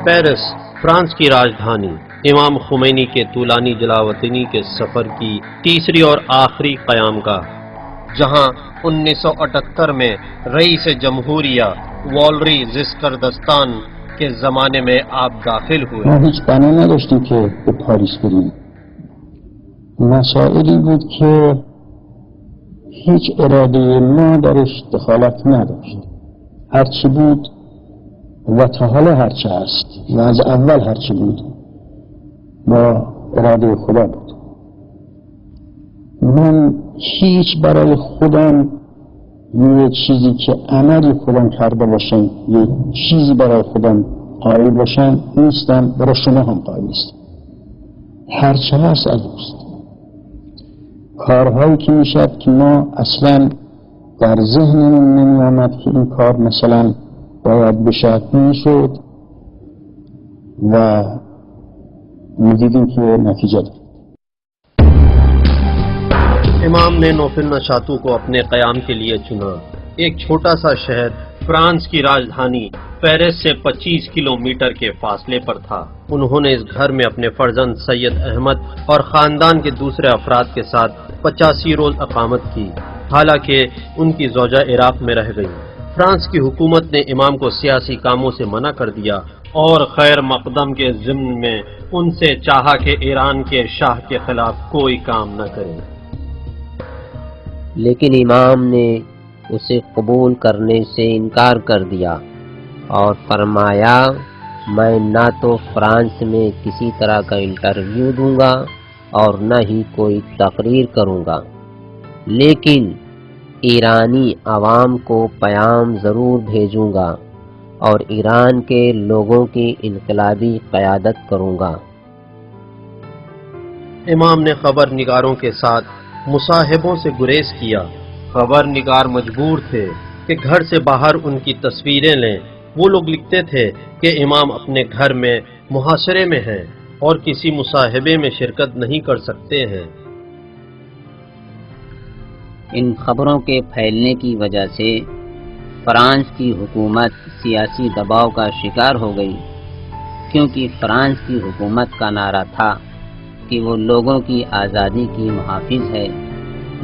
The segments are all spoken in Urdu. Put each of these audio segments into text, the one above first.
پیرس، فرانس کی راجدھانی، امام خمینی کے طولانی جلاوطنی کے سفر کی تیسری اور آخری قیام گاہ، جہاں 1978 میں رئیس جمہوریہ والری زسکردستان کے زمانے میں آپ داخل ہوئے. ما هیچ بنا نداشتیم که به پاریس بریم. مسائلی بود که هیچ اراده ما درش دخالت نداشت. هرچی بود و تا حالا هرچی هست و از اول هرچی بود با اراده خدا بود. من هیچ برای خودم یه چیزی که عملی خودم کرده باشم، یه چیزی برای خودم قائل باشم نیستم، برای شما هم قائل نیستم. هرچه هست از اوست. کارهایی که میشد که ما اصلا در ذهنمون نمی آمد که این کار مثلا باید بشه میشد و میدیدیم که نتیجه داد. امام نے نوفل نشاتو کو اپنے قیام کے لیے چنا. ایک چھوٹا سا شہر فرانس کی راجدھانی پیرس سے 25 کلومیٹر کے فاصلے پر تھا. انہوں نے اس گھر میں اپنے فرزند سید احمد اور خاندان کے دوسرے افراد کے ساتھ 85 روز اقامت کی، حالانکہ ان کی زوجہ عراق میں رہ گئی. فرانس کی حکومت نے امام کو سیاسی کاموں سے منع کر دیا اور خیر مقدم کے ضمن میں ان سے چاہا کہ ایران کے شاہ کے خلاف کوئی کام نہ کرے. لیکن امام نے اسے قبول کرنے سے انکار کر دیا اور فرمایا میں نہ تو فرانس میں کسی طرح کا انٹرویو دوں گا اور نہ ہی کوئی تقریر کروں گا، لیکن ایرانی عوام کو پیام ضرور بھیجوں گا اور ایران کے لوگوں کی انقلابی قیادت کروں گا. امام نے خبر نگاروں کے ساتھ مصاحبوں سے گریز کیا. خبر نگار مجبور تھے کہ گھر سے باہر ان کی تصویریں لیں. وہ لوگ لکھتے تھے کہ امام اپنے گھر میں محاصرے میں ہیں اور کسی مصاحبے میں شرکت نہیں کر سکتے ہیں. ان خبروں کے پھیلنے کی وجہ سے فرانس کی حکومت سیاسی دباؤ کا شکار ہو گئی، کیونکہ فرانس کی حکومت کا نعرہ تھا کہ وہ لوگوں کی آزادی کی محافظ ہے،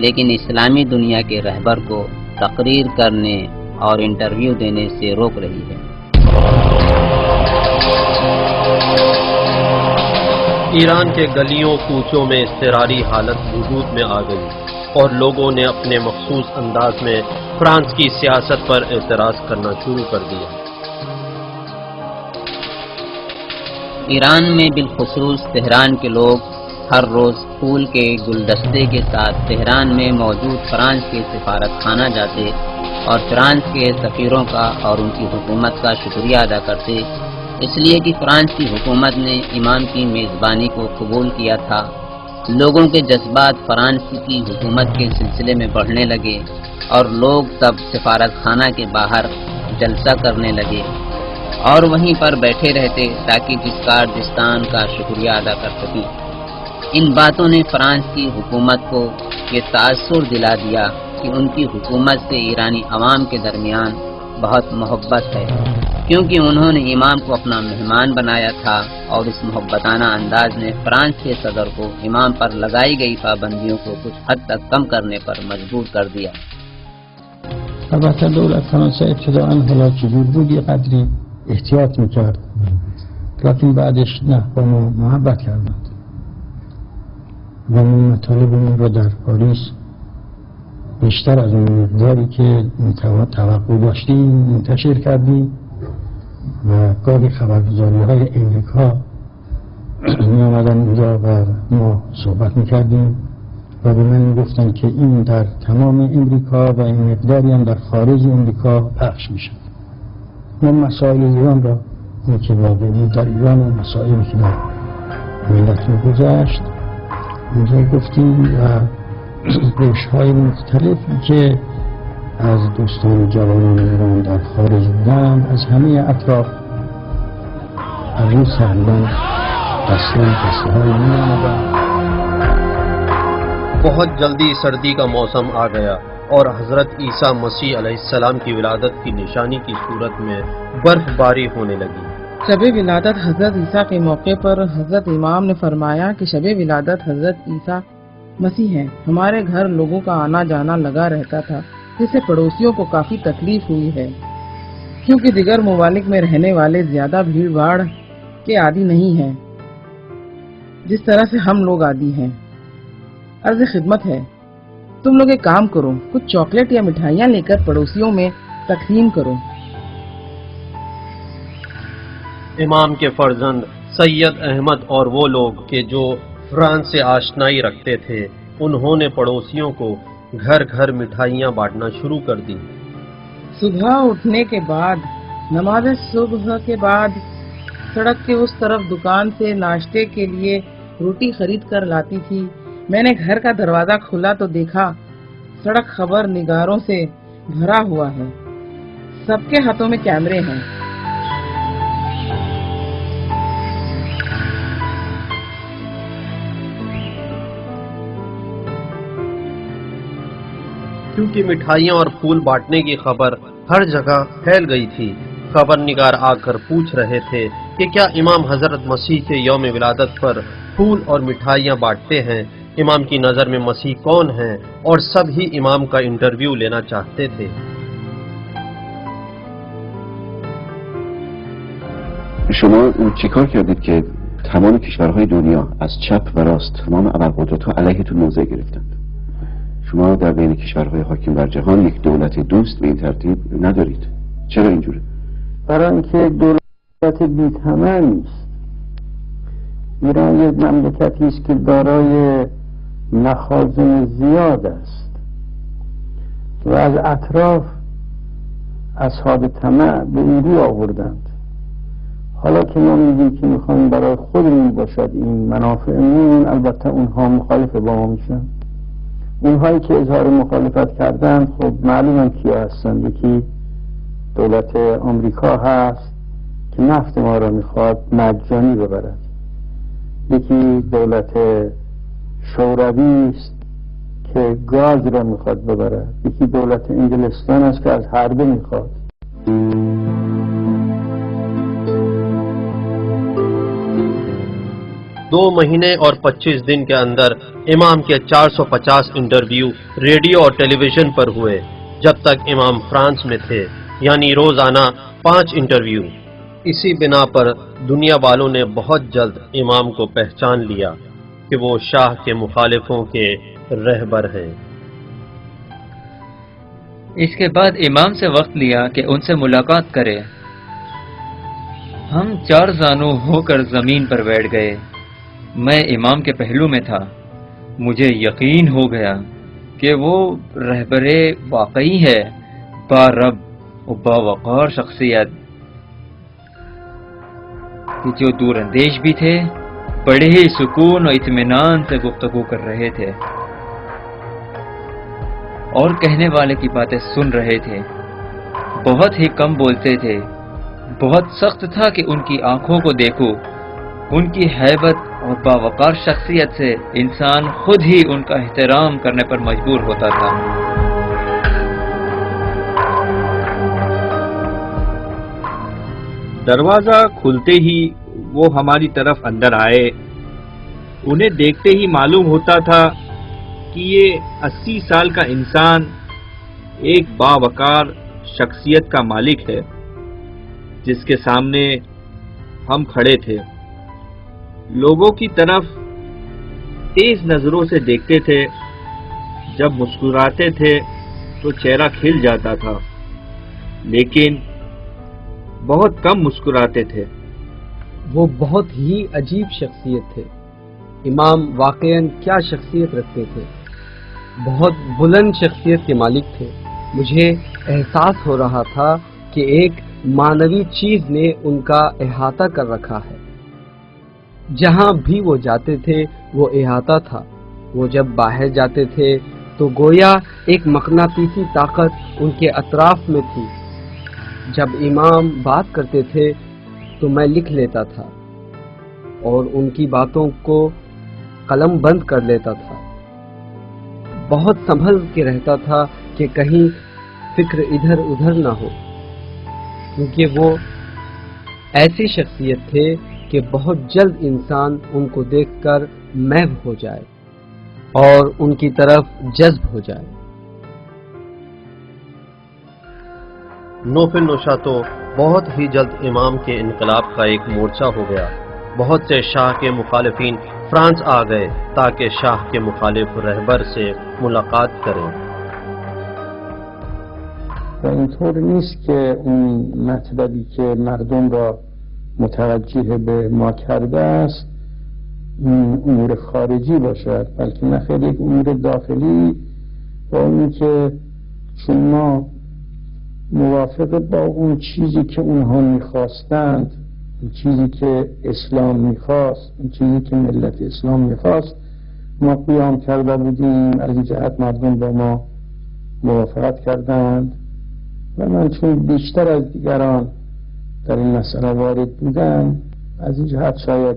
لیکن اسلامی دنیا کے رہبر کو تقریر کرنے اور انٹرویو دینے سے روک رہی ہے. ایران کے گلیوں کوچوں میں اضطراری حالت وجود میں آ گئی اور لوگوں نے اپنے مخصوص انداز میں فرانس کی سیاست پر اعتراض کرنا شروع کر دیا. ایران میں بالخصوص تہران کے لوگ ہر روز پھول کے گلدستے کے ساتھ تہران میں موجود فرانس کے سفارت خانہ جاتے اور فرانس کے سفیروں کا اور ان کی حکومت کا شکریہ ادا کرتے، اس لیے کہ فرانس کی حکومت نے امام کی میزبانی کو قبول کیا تھا. لوگوں کے جذبات فرانس کی حکومت کے سلسلے میں بڑھنے لگے اور لوگ سب سفارت خانہ کے باہر جلسہ کرنے لگے اور وہیں پر بیٹھے رہتے تاکہ جسکردستان کا شکریہ ادا کر سکیں. ان باتوں نے فرانس کی حکومت کو یہ تاثر دلا دیا کہ ان کی حکومت سے ایرانی عوام کے درمیان بہت محبت ہے، کیونکہ انہوں نے امام کو اپنا مہمان بنایا تھا اور اس محبتانہ انداز نے فرانس کے صدر کو امام پر لگائی گئی پابندیوں کو کچھ حد تک کم کرنے پر مجبور کر دیا. البته دولت فرانسه ابتداء حالا جبور بود یه قدری احتیاط میکرد، لیکن بعدش نه با ما محبت کردند و ما مطالبمون رو در پاریس بیشتر از اون مقداری که توقع داشتیم منتشر کردیم و گاهی خبرگزاری‌های امریکا می آمدن اونجا و ما صحبت میکردیم و به من میگفتن که این در تمام امریکا و این مقداری هم در خارج امریکا پخش میشه. ما مسائل ایران را اون که واقعی در ایران و مسائلی که در ملت میگذشت اونجا گفتیم و گوش‌های مختلفی که از دوستان جوانان ایران در خارج بودن از همه اطراف از روز سهلان قصه‌های می‌آمدن. بہت جلدی سردی کا موسم آ گیا اور حضرت عیسیٰ مسیح علیہ السلام کی ولادت کی نشانی کی صورت میں برف باری ہونے لگی. شب ولادت حضرت عیسیٰ کے موقع پر حضرت امام نے فرمایا کہ شب ولادت حضرت عیسیٰ مسیح ہیں۔ ہمارے گھر لوگوں کا آنا جانا لگا رہتا تھا، جس سے پڑوسیوں کو کافی تکلیف ہوئی ہے، کیونکہ دیگر ممالک میں رہنے والے زیادہ بھیڑ بھاڑ کے عادی نہیں ہیں جس طرح سے ہم لوگ عادی ہیں۔ عرض خدمت ہے، تم لوگ ایک کام کرو، کچھ چاکلیٹ یا مٹھائیاں لے کر پڑوسیوں میں تقسیم کرو۔ امام کے فرزند سید احمد اور وہ لوگ کہ جو فرانس سے آشنائی رکھتے تھے، انہوں نے پڑوسیوں کو گھر گھر مٹھائیاں بانٹنا شروع کر دی۔ صبح اٹھنے کے بعد، نماز صبح کے بعد سڑک کے اس طرف دکان سے ناشتے کے لیے روٹی خرید کر لاتی تھی۔ میں نے گھر کا دروازہ کھلا تو دیکھا سڑک خبر نگاروں سے بھرا ہوا ہے، سب کے ہاتھوں میں کیمرے ہیں۔ کیونکہ مٹھائیاں اور پھول بانٹنے کی خبر ہر جگہ پھیل گئی تھی، خبر نگار آ کر پوچھ رہے تھے کہ کیا امام حضرت مسیح کے یوم ولادت پر پھول اور مٹھائیاں بانٹتے ہیں؟ امام کی نظر میں مسیح کون ہیں؟ اور سب ہی امام کا انٹرویو لینا چاہتے تھے۔ شما چیکار کردید که تمام کشورهای دنیا از چپ و راست تمام ابرقدرت‌ها علیهتون موضع گرفتند؟ شما در بین کشورهای حاکم بر جهان یک دولت دوست به این ترتیب ندارید. چرا اینجوره؟ برای اینکه یک دولت بی‌ثمر نیست. ایران یک مملکتی است که دارای مخازن زیاد است و از اطراف اصحاب طمع به این رو آوردند. حالا که ما میگیم که میخوایم برای خودمون باشد این منافعمون، البته اونها مخالف با ما میشن. اونهایی که اظهار مخالفت کردند خب معلومه کیا هستند. یکی دولت آمریکا هست که نفت ما را میخواد مجانی ببرد، یکی دولت شوروی است که گاز را میخواد ببرد، یکی دولت انگلستان است که از حربه میخواد. دو مہینے اور 25 دن کے اندر امام کے 450 انٹرویو ریڈیو اور ٹیلی ویژن پر ہوئے۔ جب تک امام فرانس میں تھے، یعنی روزانہ 5 انٹرویو۔ اسی بنا پر دنیا والوں نے بہت جلد امام کو پہچان لیا کہ وہ شاہ کے مخالفوں کے رہبر ہیں۔ اس کے بعد امام سے وقت لیا کہ ان سے ملاقات کرے۔ ہم 4 زانو ہو کر زمین پر بیٹھ گئے۔ میں امام کے پہلو میں تھا۔ مجھے یقین ہو گیا کہ وہ رہبر واقعی ہے، با رب و با وقار شخصیت، کہ جو دور اندیش بھی تھے، بڑے ہی سکون و اطمینان سے گفتگو کر رہے تھے اور کہنے والے کی باتیں سن رہے تھے۔ بہت ہی کم بولتے تھے۔ بہت سخت تھا کہ ان کی آنکھوں کو دیکھو۔ ان کی ہیبت اور باوقار شخصیت سے انسان خود ہی ان کا احترام کرنے پر مجبور ہوتا تھا۔ دروازہ کھلتے ہی وہ ہماری طرف اندر آئے۔ انہیں دیکھتے ہی معلوم ہوتا تھا کہ یہ 80 سال کا انسان ایک باوقار شخصیت کا مالک ہے، جس کے سامنے ہم کھڑے تھے۔ لوگوں کی طرف تیز نظروں سے دیکھتے تھے۔ جب مسکراتے تھے تو چہرہ کھل جاتا تھا، لیکن بہت کم مسکراتے تھے۔ وہ بہت ہی عجیب شخصیت تھے۔ امام واقعاً کیا شخصیت رکھتے تھے، بہت بلند شخصیت کے مالک تھے۔ مجھے احساس ہو رہا تھا کہ ایک معنوی چیز نے ان کا احاطہ کر رکھا ہے۔ جہاں بھی وہ جاتے تھے وہ احاطہ تھا۔ وہ جب باہر جاتے تھے تو گویا ایک مقناطیسی طاقت ان کے اطراف میں تھی۔ جب امام بات کرتے تھے تو میں لکھ لیتا تھا اور ان کی باتوں کو قلم بند کر لیتا تھا۔ بہت سنبھل کے رہتا تھا کہ کہیں فکر ادھر ادھر نہ ہو، کیونکہ وہ ایسی شخصیت تھے کہ بہت جلد انسان ان کو دیکھ کر محو ہو جائے اور ان کی طرف جذب ہو جائے۔ نوفل نوشا تو بہت ہی جلد امام کے انقلاب کا ایک مورچہ ہو گیا۔ بہت سے شاہ کے مخالفین فرانس آ گئے تاکہ شاہ کے مخالف رہبر سے ملاقات کریں۔ و اینطور نیست که اون مطلبی که مردم را متوجه به ما کرده است امور خارجی باشد، بلکه نخیر یک امور داخلی و اونی که چون ما موافق با اون چیزی که اونها میخواستند، اون چیزی که اسلام میخواست، اون چیزی که ملت اسلام میخواست ما قیام کرده بودیم، از این جهت مردم با ما موافقت کردند و من چون بیشتر از دیگران در این مسئله وارد بودم از این جهت شاید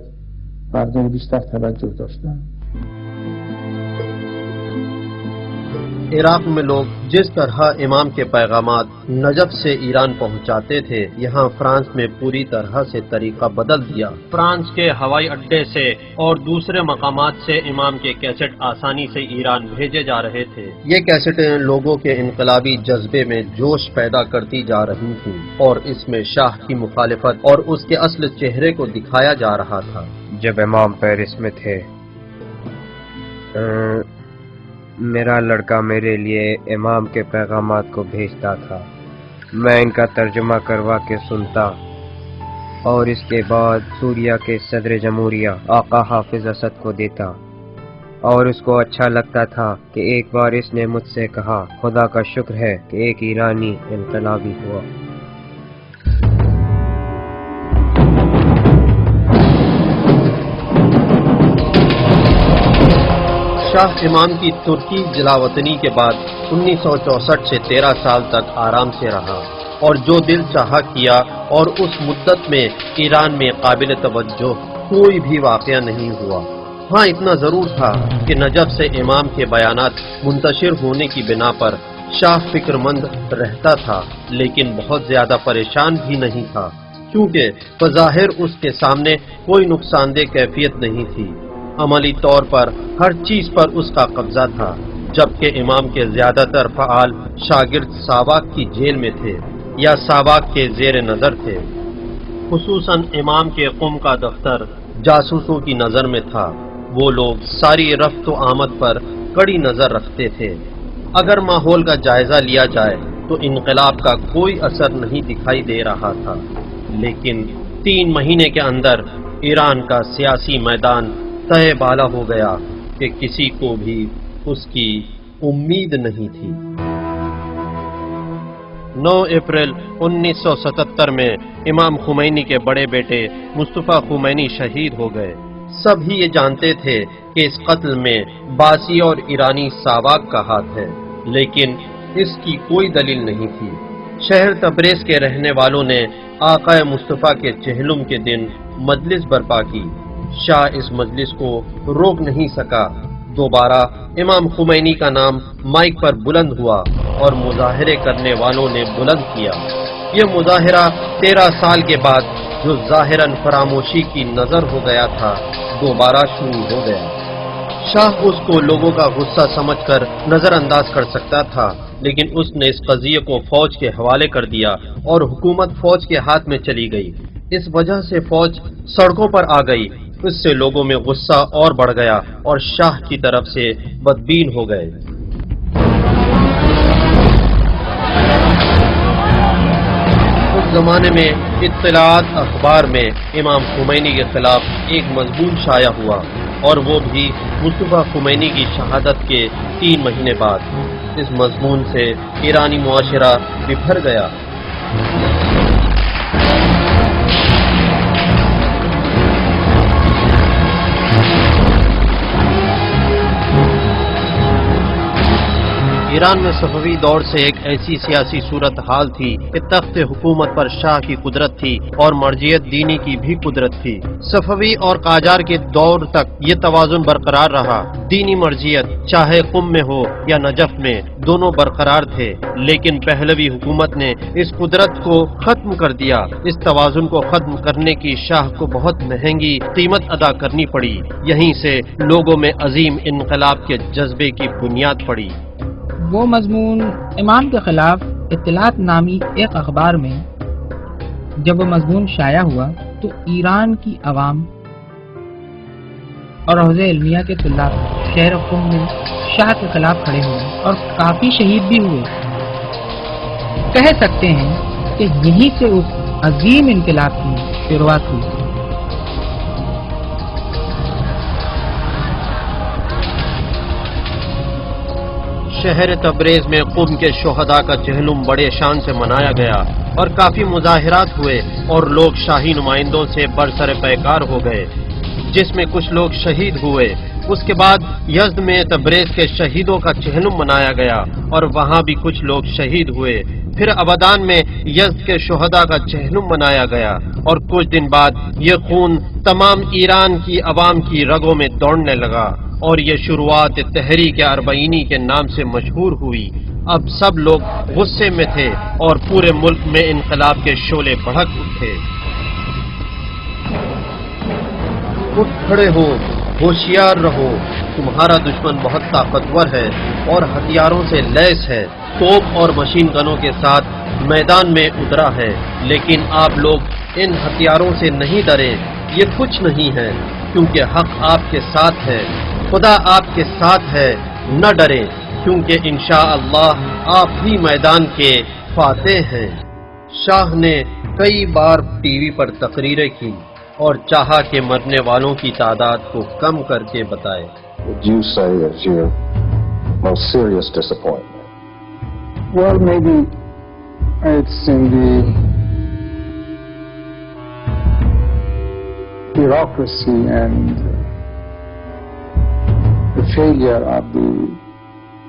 مردم بیشتر توجه داشتن۔ عراق میں لوگ جس طرح امام کے پیغامات نجف سے ایران پہنچاتے تھے، یہاں فرانس میں پوری طرح سے طریقہ بدل دیا۔ فرانس کے ہوائی اڈے سے اور دوسرے مقامات سے امام کے کیسٹ آسانی سے ایران بھیجے جا رہے تھے۔ یہ کیسٹیں لوگوں کے انقلابی جذبے میں جوش پیدا کرتی جا رہی تھیں اور اس میں شاہ کی مخالفت اور اس کے اصل چہرے کو دکھایا جا رہا تھا۔ جب امام پیرس میں تھے میرا لڑکا میرے لیے امام کے پیغامات کو بھیجتا تھا، میں ان کا ترجمہ کروا کے سنتا اور اس کے بعد سوریہ کے صدر جمہوریہ آقا حافظ اسد کو دیتا، اور اس کو اچھا لگتا تھا کہ ایک بار اس نے مجھ سے کہا خدا کا شکر ہے کہ ایک ایرانی انقلابی ہوا۔ شاہ امام کی ترکی جلاوطنی کے بعد 1964 سے 13 سال تک آرام سے رہا اور جو دل چاہا کیا، اور اس مدت میں ایران میں قابل توجہ کوئی بھی واقعہ نہیں ہوا۔ ہاں اتنا ضرور تھا کہ نجف سے امام کے بیانات منتشر ہونے کی بنا پر شاہ فکر مند رہتا تھا، لیکن بہت زیادہ پریشان بھی نہیں تھا، کیونکہ بظاہر اس کے سامنے کوئی نقصان دہ کیفیت نہیں تھی۔ عملی طور پر ہر چیز پر اس کا قبضہ تھا، جبکہ امام کے زیادہ تر فعال شاگرد ساواک کی جیل میں تھے یا ساواک کے زیر نظر تھے۔ خصوصاً امام کے قم کا دفتر جاسوسوں کی نظر میں تھا۔ وہ لوگ ساری رفت و آمد پر کڑی نظر رکھتے تھے۔ اگر ماحول کا جائزہ لیا جائے تو انقلاب کا کوئی اثر نہیں دکھائی دے رہا تھا، لیکن 3 مہینے کے اندر ایران کا سیاسی میدان تہے بالا ہو گیا کہ کسی کو بھی اس کی امید نہیں تھی۔ 9 اپریل 1977 میں امام خمینی کے بڑے بیٹے مصطفیٰ خمینی شہید ہو گئے۔ سب ہی یہ جانتے تھے کہ اس قتل میں باسی اور ایرانی ساواک کا ہاتھ ہے، لیکن اس کی کوئی دلیل نہیں تھی۔ شہر تبریز کے رہنے والوں نے آقا مصطفیٰ کے چہلم کے دن مجلس برپا کی۔ شاہ اس مجلس کو روک نہیں سکا۔ دوبارہ امام خمینی کا نام مائک پر بلند ہوا اور مظاہرے کرنے والوں نے بلند کیا۔ یہ مظاہرہ 13 سال کے بعد جو ظاہراً فراموشی کی نظر ہو گیا تھا، دوبارہ شروع ہو گیا۔ شاہ اس کو لوگوں کا غصہ سمجھ کر نظر انداز کر سکتا تھا، لیکن اس نے اس قضیے کو فوج کے حوالے کر دیا اور حکومت فوج کے ہاتھ میں چلی گئی۔ اس وجہ سے فوج سڑکوں پر آ گئی۔ اس سے لوگوں میں غصہ اور بڑھ گیا اور شاہ کی طرف سے بدبین ہو گئے۔ اس زمانے میں اطلاعات اخبار میں امام خمینی کے خلاف ایک مضمون شائع ہوا، اور وہ بھی مصطفیٰ خمینی کی شہادت کے 3 مہینے بعد۔ اس مضمون سے ایرانی معاشرہ بکھر گیا۔ ایران میں صفوی دور سے ایک ایسی سیاسی صورتحال تھی کہ تخت حکومت پر شاہ کی قدرت تھی اور مرجعیت دینی کی بھی قدرت تھی۔ صفوی اور قاجار کے دور تک یہ توازن برقرار رہا۔ دینی مرجعیت چاہے قم میں ہو یا نجف میں دونوں برقرار تھے، لیکن پہلوی حکومت نے اس قدرت کو ختم کر دیا۔ اس توازن کو ختم کرنے کی شاہ کو بہت مہنگی قیمت ادا کرنی پڑی۔ یہیں سے لوگوں میں عظیم انقلاب کے جذبے کی بنیاد پڑی۔ وہ مضمون امام کے خلاف اطلاعات نامی ایک اخبار میں جب وہ مضمون شائع ہوا تو ایران کی عوام اور حوزہ علمیہ کے طلاب شہر قم میں شاہ کے خلاف کھڑے ہوئے اور کافی شہید بھی ہوئے۔ کہہ سکتے ہیں کہ یہیں سے اس عظیم انقلاب کی شروعات ہوئی تھی۔ شہر تبریز میں قم کے شہداء کا چہلم بڑے شان سے منایا گیا اور کافی مظاہرات ہوئے اور لوگ شاہی نمائندوں سے برسر پیکار ہو گئے، جس میں کچھ لوگ شہید ہوئے۔ اس کے بعد یزد میں تبریز کے شہیدوں کا چہلم منایا گیا اور وہاں بھی کچھ لوگ شہید ہوئے۔ پھر ابادان میں یزد کے شہداء کا چہلم منایا گیا اور کچھ دن بعد یہ خون تمام ایران کی عوام کی رگوں میں دوڑنے لگا اور یہ شروعات تحریک اربعینی کے نام سے مشہور ہوئی۔ اب سب لوگ غصے میں تھے اور پورے ملک میں انقلاب کے شعلے بھڑک اٹھے۔ اٹھ کھڑے ہو، ہوشیار رہو، تمہارا دشمن بہت طاقتور ہے اور ہتھیاروں سے لیس ہے، توپ اور مشین گنوں کے ساتھ میدان میں اترا ہے، لیکن آپ لوگ ان ہتھیاروں سے نہیں ڈرے، یہ کچھ نہیں ہے، کیونکہ حق آپ کے ساتھ ہے، خدا آپ کے ساتھ ہے، نہ ڈرے کیونکہ انشاءاللہ آپ ہی میدان کے فاتح ہیں۔ شاہ نے کئی بار ٹی وی پر تقریریں کی اور چاہا کہ مرنے والوں کی تعداد کو کم کر کے بتائے۔ Would you say is your most serious disappointment? Well, maybe it's in the bureaucracy and the failure of the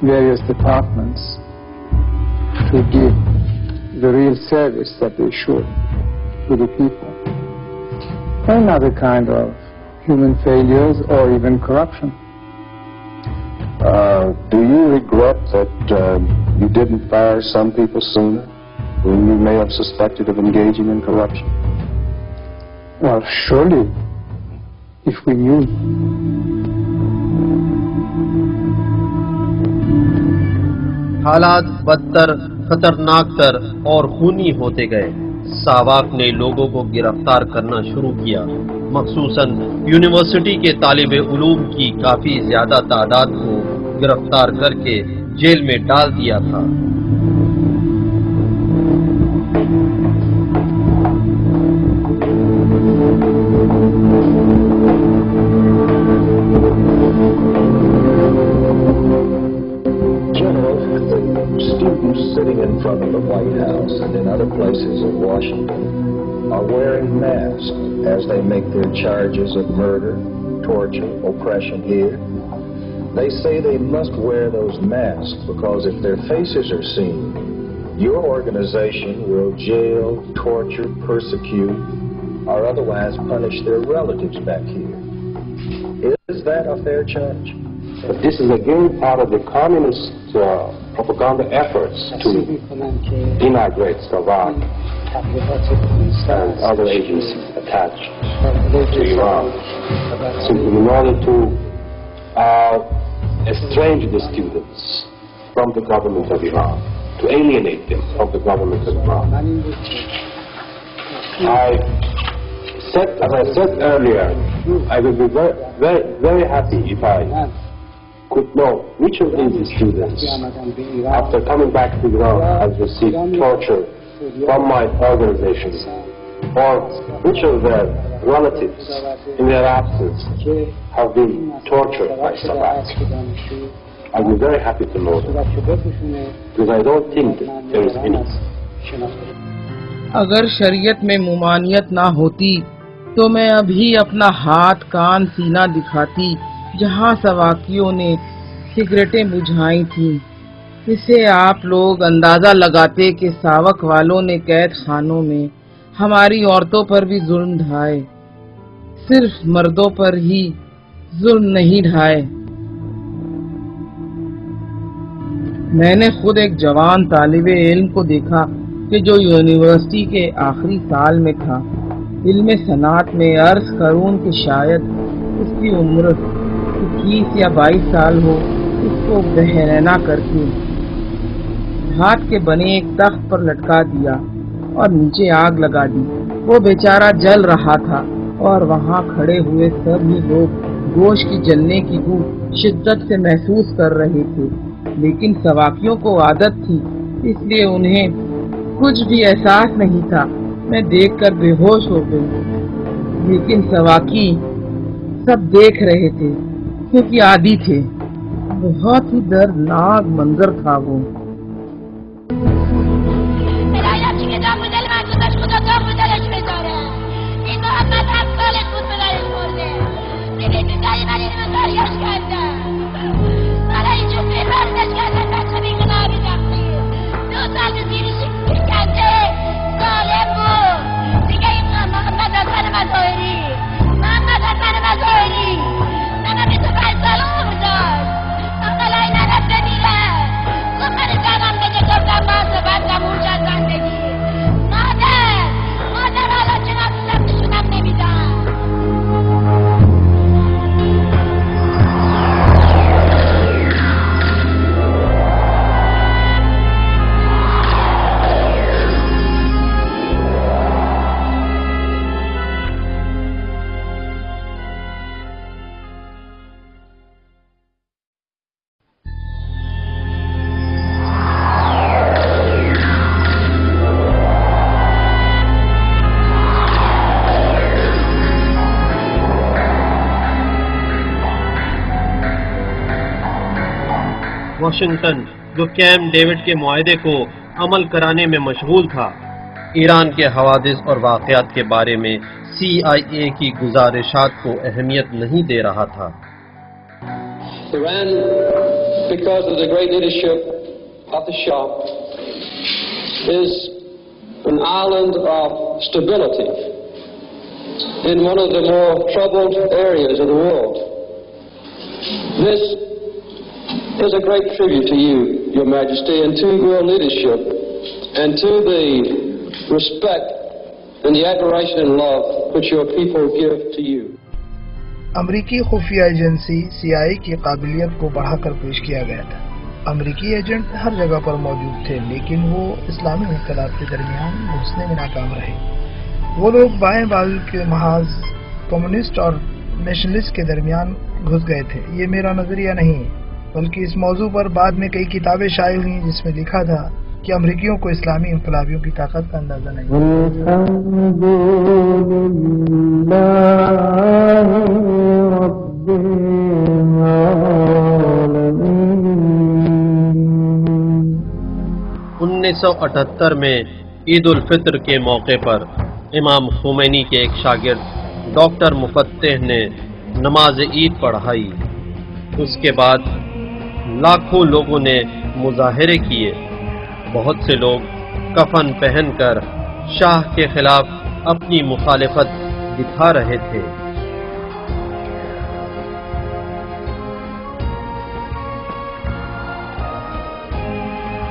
various departments to give the real service that they should to the people. And other kind of human failures or even corruption. Do you regret that you didn't fire some people sooner whom you may have suspected of engaging in corruption? Well, surely, if we knew. حالات بدتر، خطرناک تر اور خونی ہوتے گئے۔ ساواک نے لوگوں کو گرفتار کرنا شروع کیا، مخصوصاً یونیورسٹی کے طالب علوم کی کافی زیادہ تعداد کو گرفتار کر کے جیل میں ڈال دیا تھا۔ Students sitting in front of the White House and in other places in Washington are wearing masks as they make their charges of murder, torture, oppression here. They say they must wear those masks because if their faces are seen, your organization will jail, torture, persecute, or otherwise punish their relatives back here. Is that a fair charge? But this is again part of the communist propaganda efforts to denigrate Savak and other agencies attached to Iran, simply in order to estrange the students from the government of Iran, to alienate them from the government of Iran. As I said earlier, I would be very, very happy if I could know which of these students, after coming back to Iran, has received torture from my organization, or which of their relatives, in their absence, have been tortured by Savak. I'd be very happy to know that, because I don't think that there is any. اگر شریعت میں ممانعت نہ ہوتی تو میں ابھی اپنا ہاتھ کان سینہ دکھاتی جہاں سواکیوں نے سگریٹیں بجھائی تھیں، اسے آپ لوگ اندازہ لگاتے کہ ساوک والوں نے قید خانوں میں ہماری عورتوں پر بھی ظلم ڈھائے، صرف مردوں پر ہی ظلم نہیں ڈھائے۔ میں نے خود ایک جوان طالب علم کو دیکھا کہ جو یونیورسٹی کے آخری سال میں تھا، علم صنعت میں عرض کروں کہ شاید اس کی عمر 21 یا 22 سال ہو، اس کو بحرینہ کر کے ہاتھ کے بنے ایک تخت پر لٹکا دیا اور نیچے آگ لگا دی۔ وہ بیچارہ جل رہا تھا اور وہاں کھڑے ہوئے سبھی لوگ گوشت کی جلنے کی بو شدت سے محسوس کر رہے تھے، لیکن سواکیوں کو عادت تھی، اس لیے انہیں کچھ بھی احساس نہیں تھا۔ میں دیکھ کر بے ہوش ہو گئی، لیکن سواکی سب دیکھ رہے تھے کیونکہ عادی تھے۔ بہت ہی دردناک منظر تھا وہ۔ واشنگٹن جو کیمپ ڈیوڈ کے معاہدے کو عمل کرانے میں مشغول تھا، ایران کے حوادث اور واقعات کے بارے میں CIA کی گزارشات کو اہمیت نہیں دے رہا تھا۔ Iran, because of the great leadership of the Shah, is an island of stability in one of the more troubled areas of the world. This is a great tribute to you, Your Majesty, and to your leadership, and to the respect and the admiration and love which your people give to you. امریکی خفیہ ایجنسی CIA کی قابلیت کو بڑھا کر پیش کیا گیا تھا۔ امریکی ایجنٹ ہر جگہ پر موجود تھے، لیکن وہ اسلامی انقلاب کے درمیان گھسنے میں ناکام رہے۔ وہ لوگ بائیں بازو کے محاذ کمیونسٹ اور نیشنلسٹ کے درمیان گھس گئے تھے۔ یہ میرا نظریہ نہیں، بلکہ اس موضوع پر بعد میں کئی کتابیں شائع ہوئیں جس میں لکھا تھا کہ امریکیوں کو اسلامی انقلابیوں کی طاقت کا اندازہ نہیں۔ انیس سو 78 میں عید الفطر کے موقع پر امام خمینی کے ایک شاگرد ڈاکٹر مفتح نے نماز عید پڑھائی۔ اس کے بعد لاکھوں لوگوں نے مظاہرے کیے۔ بہت سے لوگ کفن پہن کر شاہ کے خلاف اپنی مخالفت دکھا رہے تھے۔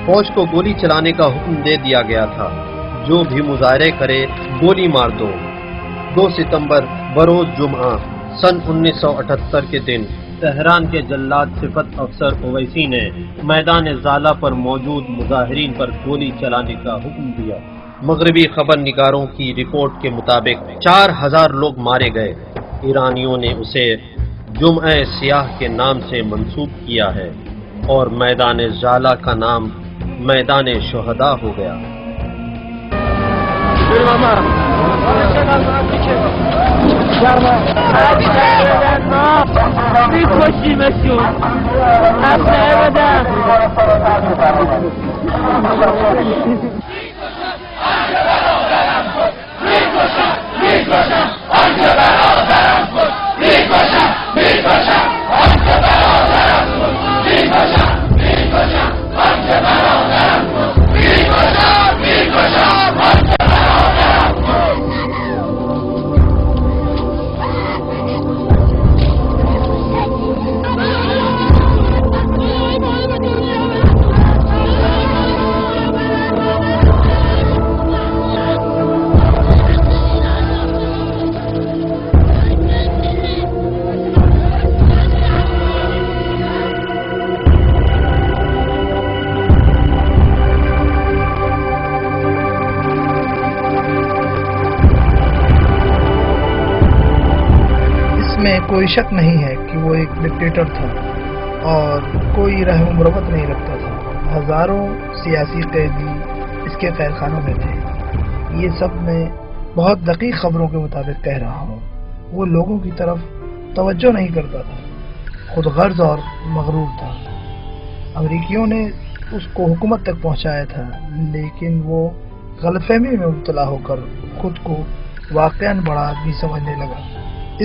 فوج کو گولی چلانے کا حکم دے دیا گیا تھا، جو بھی مظاہرے کرے گولی مار دو۔ 2 ستمبر بروز جمعہ سن 1978 کے دن تہران کے جلاد صفت افسر اویسی نے میدان زالہ پر موجود مظاہرین پر گولی چلانے کا حکم دیا۔ مغربی خبر نگاروں کی رپورٹ کے مطابق 4000 لوگ مارے گئے۔ ایرانیوں نے اسے جمعہ سیاہ کے نام سے منسوب کیا ہے اور میدان زالہ کا نام میدان شہداء ہو گیا۔ کوئی شک نہیں ہے کہ وہ ایک ڈکٹیٹر تھا اور کوئی رحم و مرحمت نہیں رکھتا تھا. ہزاروں سیاسی قیدی اس کے قید خانوں میں تھے. یہ سب میں بہت دقیق خبروں کے مطابق کہہ رہا ہوں. وہ لوگوں کی طرف توجہ نہیں کرتا تھا، خود غرض اور مغرور تھا. امریکیوں نے اس کو حکومت تک پہنچایا تھا، لیکن وہ غلط فہمی میں مبتلا ہو کر خود کو واقعاً بڑا آدمی سمجھنے لگا.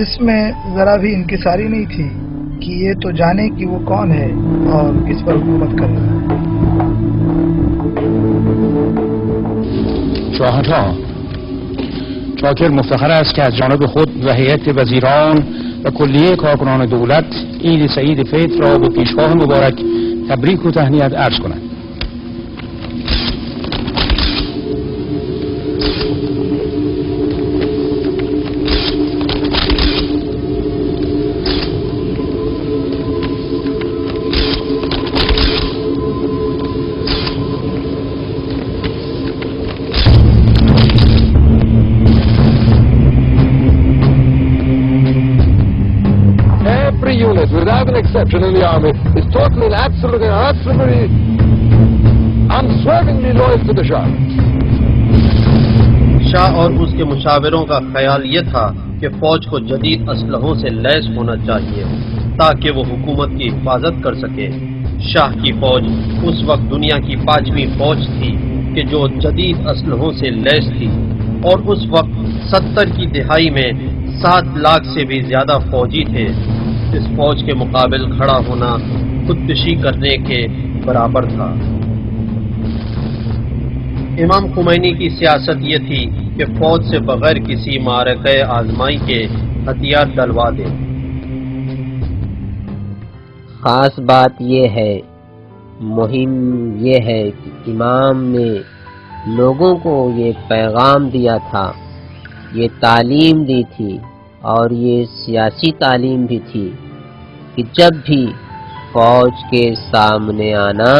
اس میں ذرا بھی انکساری نہیں تھی کہ یہ تو جانے کہ وہ کون ہے اور کس پر حکومت کر رہا ہے. شاهنشاه شاکر مفتخر است که از جانب خود و هیئت وزیران و کلیه کارکنان دولت عید سعید فطر را به پیشگاه مبارک تبریک و تهنیت عرض کند. Without an exception in the army, is totally and absolutely unswervingly loyal to the Shah. شاہ اور اس کے مشاوروں کا خیال یہ تھا کہ فوج کو جدید اسلحوں سے لیس ہونا چاہیے تاکہ وہ حکومت کی حفاظت کر سکے. شاہ کی فوج اس وقت دنیا کی 5ویں فوج تھی کہ جو جدید اسلحوں سے لیس تھی، اور اس وقت 70 کی دہائی میں 7 لاکھ سے بھی زیادہ فوجی تھے. اس فوج کے مقابل کھڑا ہونا خودکشی کرنے کے برابر تھا. امام خمینی کی سیاست یہ تھی کہ فوج سے بغیر کسی معرکہ آزمائی کے ہتھیار ڈلوا دے. خاص بات یہ ہے، مہم یہ ہے کہ امام نے لوگوں کو یہ پیغام دیا تھا، یہ تعلیم دی تھی، اور یہ سیاسی تعلیم بھی تھی کہ جب بھی فوج کے سامنے آنا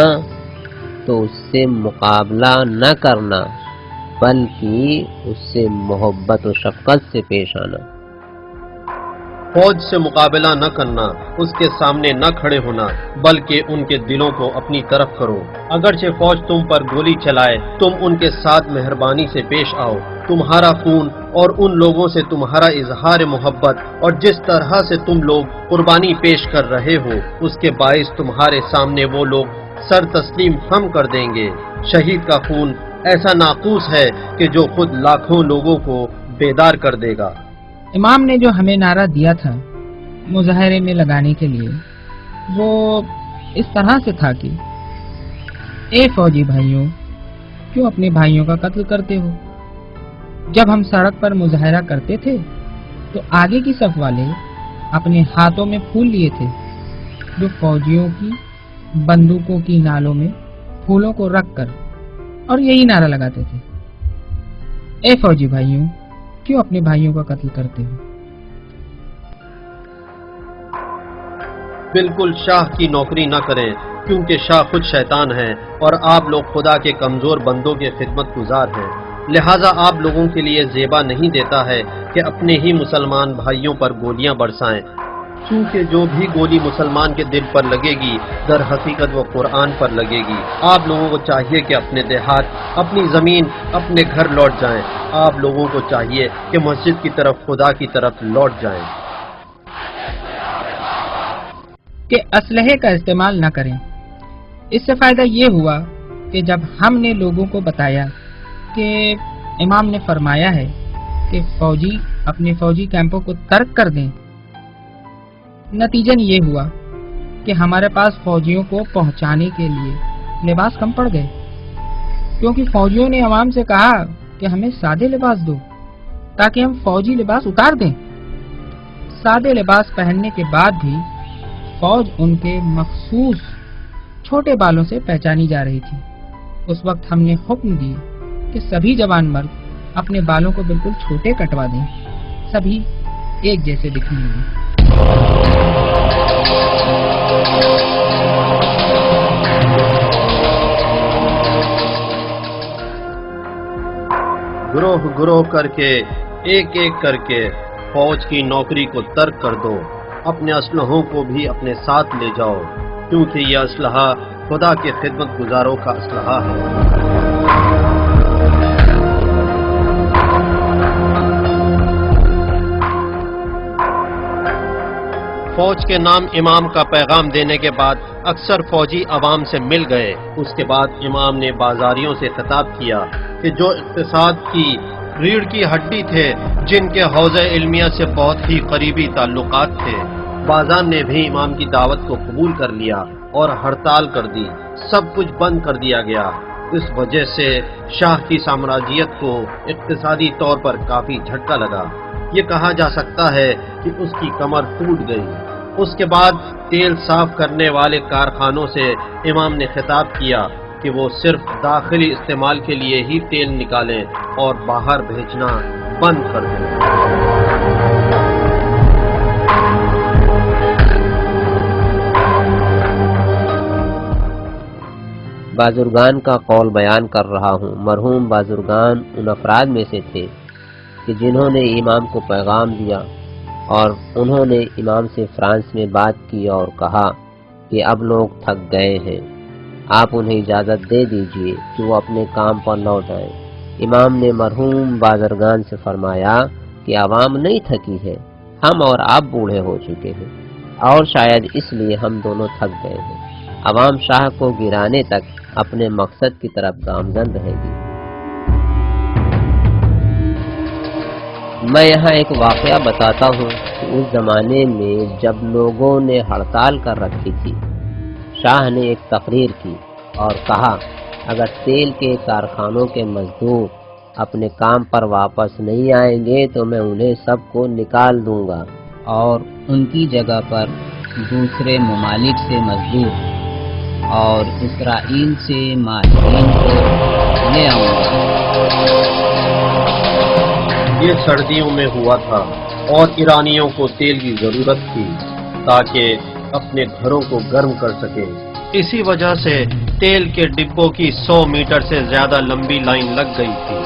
تو اس سے مقابلہ نہ کرنا، بلکہ اس سے محبت و شفقت سے پیش آنا. فوج سے مقابلہ نہ کرنا، اس کے سامنے نہ کھڑے ہونا، بلکہ ان کے دلوں کو اپنی طرف کرو. اگرچہ فوج تم پر گولی چلائے، تم ان کے ساتھ مہربانی سے پیش آؤ. تمہارا خون اور ان لوگوں سے تمہارا اظہار محبت اور جس طرح سے تم لوگ قربانی پیش کر رہے ہو، اس کے باعث تمہارے سامنے وہ لوگ سر تسلیم خم کر دیں گے. شہید کا خون ایسا ناقوس ہے کہ جو خود لاکھوں لوگوں کو بیدار کر دے گا. امام نے جو ہمیں نعرہ دیا تھا مظاہرے میں لگانے کے لیے، وہ اس طرح سے تھا کہ اے فوجی بھائیوں، کیوں اپنے بھائیوں کا قتل کرتے ہو؟ جب ہم سڑک پر مظاہرہ کرتے تھے تو آگے کی صف والے اپنے ہاتھوں میں پھول لیے تھے، جو فوجیوں کی بندوقوں کی نالوں میں پھولوں کو رکھ کر، اور یہی نعرہ لگاتے تھے، اے فوجی بھائیوں، کیوں اپنے بھائیوں کا قتل کرتے ہو؟ بالکل شاہ کی نوکری نہ کریں، کیونکہ شاہ خود شیطان ہے اور آپ لوگ خدا کے کمزور بندوں کے خدمت گزار ہیں. لہٰذا آپ لوگوں کے لیے زیبا نہیں دیتا ہے کہ اپنے ہی مسلمان بھائیوں پر گولیاں برسائیں، چونکہ جو بھی گولی مسلمان کے دل پر لگے گی در حقیقت وہ قرآن پر لگے گی. آپ لوگوں کو چاہیے کہ اپنے دیہات، اپنی زمین، اپنے گھر لوٹ جائیں. آپ لوگوں کو چاہیے کہ مسجد کی طرف، خدا کی طرف لوٹ جائیں. کہ اسلحے کا استعمال نہ کریں. اس سے فائدہ یہ ہوا کہ جب ہم نے لوگوں کو بتایا کہ امام نے فرمایا ہے کہ فوجی اپنے فوجی کیمپوں کو ترک کر دیں، نتیجہ یہ ہوا کہ ہمارے پاس فوجیوں کو پہنچانے کے لیے لباس کم پڑ گئے، کیونکہ فوجیوں نے عوام سے کہا کہ ہمیں سادے لباس دو تاکہ ہم فوجی لباس اتار دیں. سادے لباس پہننے کے بعد بھی فوج ان کے مخصوص چھوٹے بالوں سے پہچانی جا رہی تھی. اس وقت ہم نے حکم دیے کہ سبھی جوان مرد اپنے بالوں کو بالکل چھوٹے کٹوا دیں، سبھی ایک جیسے دکھنے لگے. گروہ گروہ کر کے، ایک ایک کر کے فوج کی نوکری کو ترک کر دو، اپنے اسلحوں کو بھی اپنے ساتھ لے جاؤ، کیونکہ یہ اسلحہ خدا کے خدمت گزاروں کا اسلحہ ہے۔ فوج کے نام امام کا پیغام دینے کے بعد اکثر فوجی عوام سے مل گئے۔ اس کے بعد امام نے بازاریوں سے خطاب کیا کہ جو اقتصاد کی ریڑھ کی ہڈی تھے، جن کے حوزہ علمیہ سے بہت ہی قریبی تعلقات تھے، بازار نے بھی امام کی دعوت کو قبول کر لیا اور ہڑتال کر دی، سب کچھ بند کر دیا گیا۔ اس وجہ سے شاہ کی سامراجیت کو اقتصادی طور پر کافی جھٹکا لگا، یہ کہا جا سکتا ہے کہ اس کی کمر ٹوٹ گئی۔ اس کے بعد تیل صاف کرنے والے کارخانوں سے امام نے خطاب کیا کہ وہ صرف داخلی استعمال کے لیے ہی تیل نکالیں اور باہر بھیجنا بند کر دیں۔ بازرگان کا قول بیان کر رہا ہوں۔ مرحوم بازرگان ان افراد میں سے تھے کہ جنہوں نے امام کو پیغام دیا، اور انہوں نے امام سے فرانس میں بات کی اور کہا کہ اب لوگ تھک گئے ہیں، آپ انہیں اجازت دے دیجئے کہ وہ اپنے کام پر لوٹ آئیں۔ امام نے مرحوم بازرگان سے فرمایا کہ عوام نہیں تھکی ہے، ہم اور آپ بوڑھے ہو چکے ہیں، اور شاید اس لیے ہم دونوں تھک گئے ہیں۔ عوام شاہ کو گرانے تک اپنے مقصد کی طرف گامزن رہے گی۔ میں یہاں ایک واقعہ بتاتا ہوں کہ اس زمانے میں جب لوگوں نے ہڑتال کر رکھی تھی، شاہ نے ایک تقریر کی اور کہا اگر تیل کے کارخانوں کے مزدور اپنے کام پر واپس نہیں آئیں گے تو میں انہیں سب کو نکال دوں گا اور ان کی جگہ پر دوسرے ممالک سے مزدور اور اسرائیل سے ماہرین کو لے آؤں گا۔ یہ سردیوں میں ہوا تھا اور ایرانیوں کو تیل کی ضرورت تھی تاکہ اپنے گھروں کو گرم کر سکیں۔ اسی وجہ سے تیل کے ڈبوں کی 100 میٹر سے زیادہ لمبی لائن لگ گئی تھی۔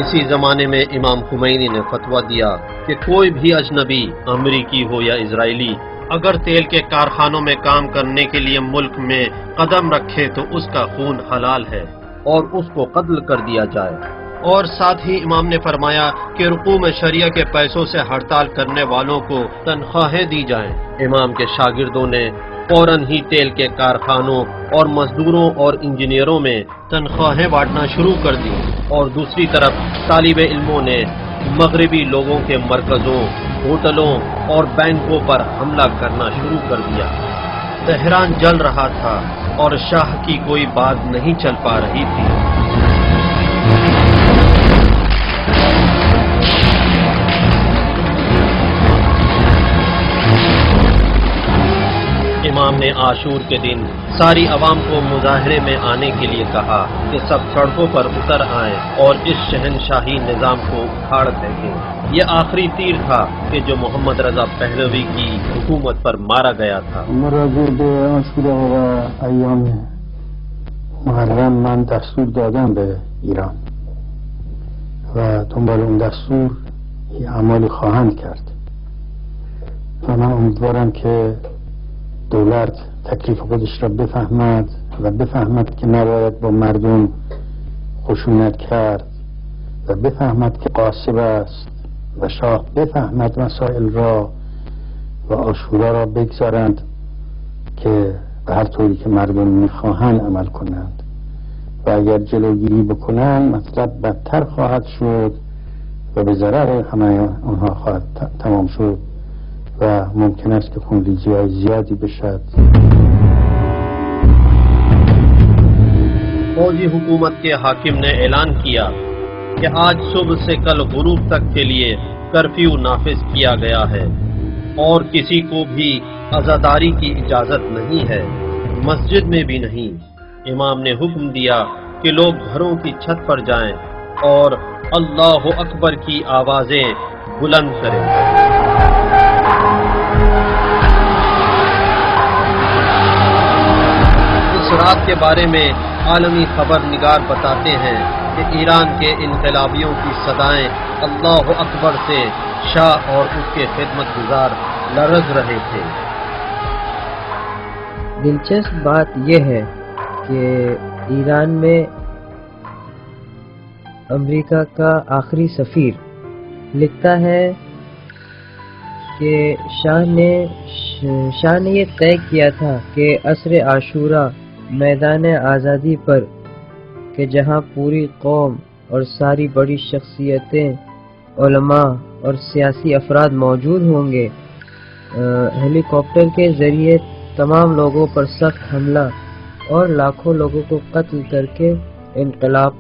اسی زمانے میں امام خمینی نے فتویٰ دیا کہ کوئی بھی اجنبی، امریکی ہو یا اسرائیلی، اگر تیل کے کارخانوں میں کام کرنے کے لیے ملک میں قدم رکھے تو اس کا خون حلال ہے اور اس کو قتل کر دیا جائے۔ اور ساتھ ہی امام نے فرمایا کہ رقوم شریعہ کے پیسوں سے ہڑتال کرنے والوں کو تنخواہیں دی جائیں۔ امام کے شاگردوں نے فوراً ہی تیل کے کارخانوں اور مزدوروں اور انجینئروں میں تنخواہیں بانٹنا شروع کر دی، اور دوسری طرف طالب علموں نے مغربی لوگوں کے مرکزوں، ہوٹلوں اور بینکوں پر حملہ کرنا شروع کر دیا۔ تہران جل رہا تھا اور شاہ کی کوئی بات نہیں چل پا رہی تھی۔ امام نے عاشور کے دن ساری عوام کو مظاہرے میں آنے کے لیے کہا کہ سب سڑکوں پر اتر آئیں اور اس شہنشاہی نظام کو اکھاڑ پھینکیں۔ یہ آخری تیر تھا کہ جو محمد رضا پہلوی کی حکومت پر مارا گیا تھا۔ راجع به عاشور و ایام محرم من دستور دادم به ایران و دنبال اون دستور اعمالی خواهند کرد و من امیدوارم که دولت تکلیف خودش را بفهمد و بفهمد که نباید با مردم خشونت کرد و بفهمد که قاصب است و شاه بفهمد مسائل را و عاشورا را بگذارند که به هر طوری که مردم میخواهند عمل کنند و اگر جلوگیری بکنند مطلب بدتر خواهد شد و به ضرر همه آنها خواهد تمام شد و ممکن است که خونریزی‌های زیادی بشد۔ فوجی حکومت کے حاکم نے اعلان کیا کہ آج صبح سے کل غروب تک کے لیے کرفیو نافذ کیا گیا ہے اور کسی کو بھی عزاداری کی اجازت نہیں ہے، مسجد میں بھی نہیں۔ امام نے حکم دیا کہ لوگ گھروں کی چھت پر جائیں اور اللہ اکبر کی آوازیں بلند کریں۔ اس رات کے بارے میں عالمی خبر نگار بتاتے ہیں کہ ایران کے انقلابیوں کی صدائیں اللہ اکبر سے شاہ اور اس کے خدمت گزار لرز رہے تھے۔ دلچسپ بات یہ ہے کہ ایران میں امریکہ کا آخری سفیر لکھتا ہے کہ شاہ نے یہ طے کیا تھا کہ عصر عاشورہ میدان آزادی پر کہ جہاں پوری قوم اور ساری بڑی شخصیتیں، علماء اور سیاسی افراد موجود ہوں گے، ہیلی کاپٹر کے ذریعے تمام لوگوں پر سخت حملہ اور لاکھوں لوگوں کو قتل کر کے انقلاب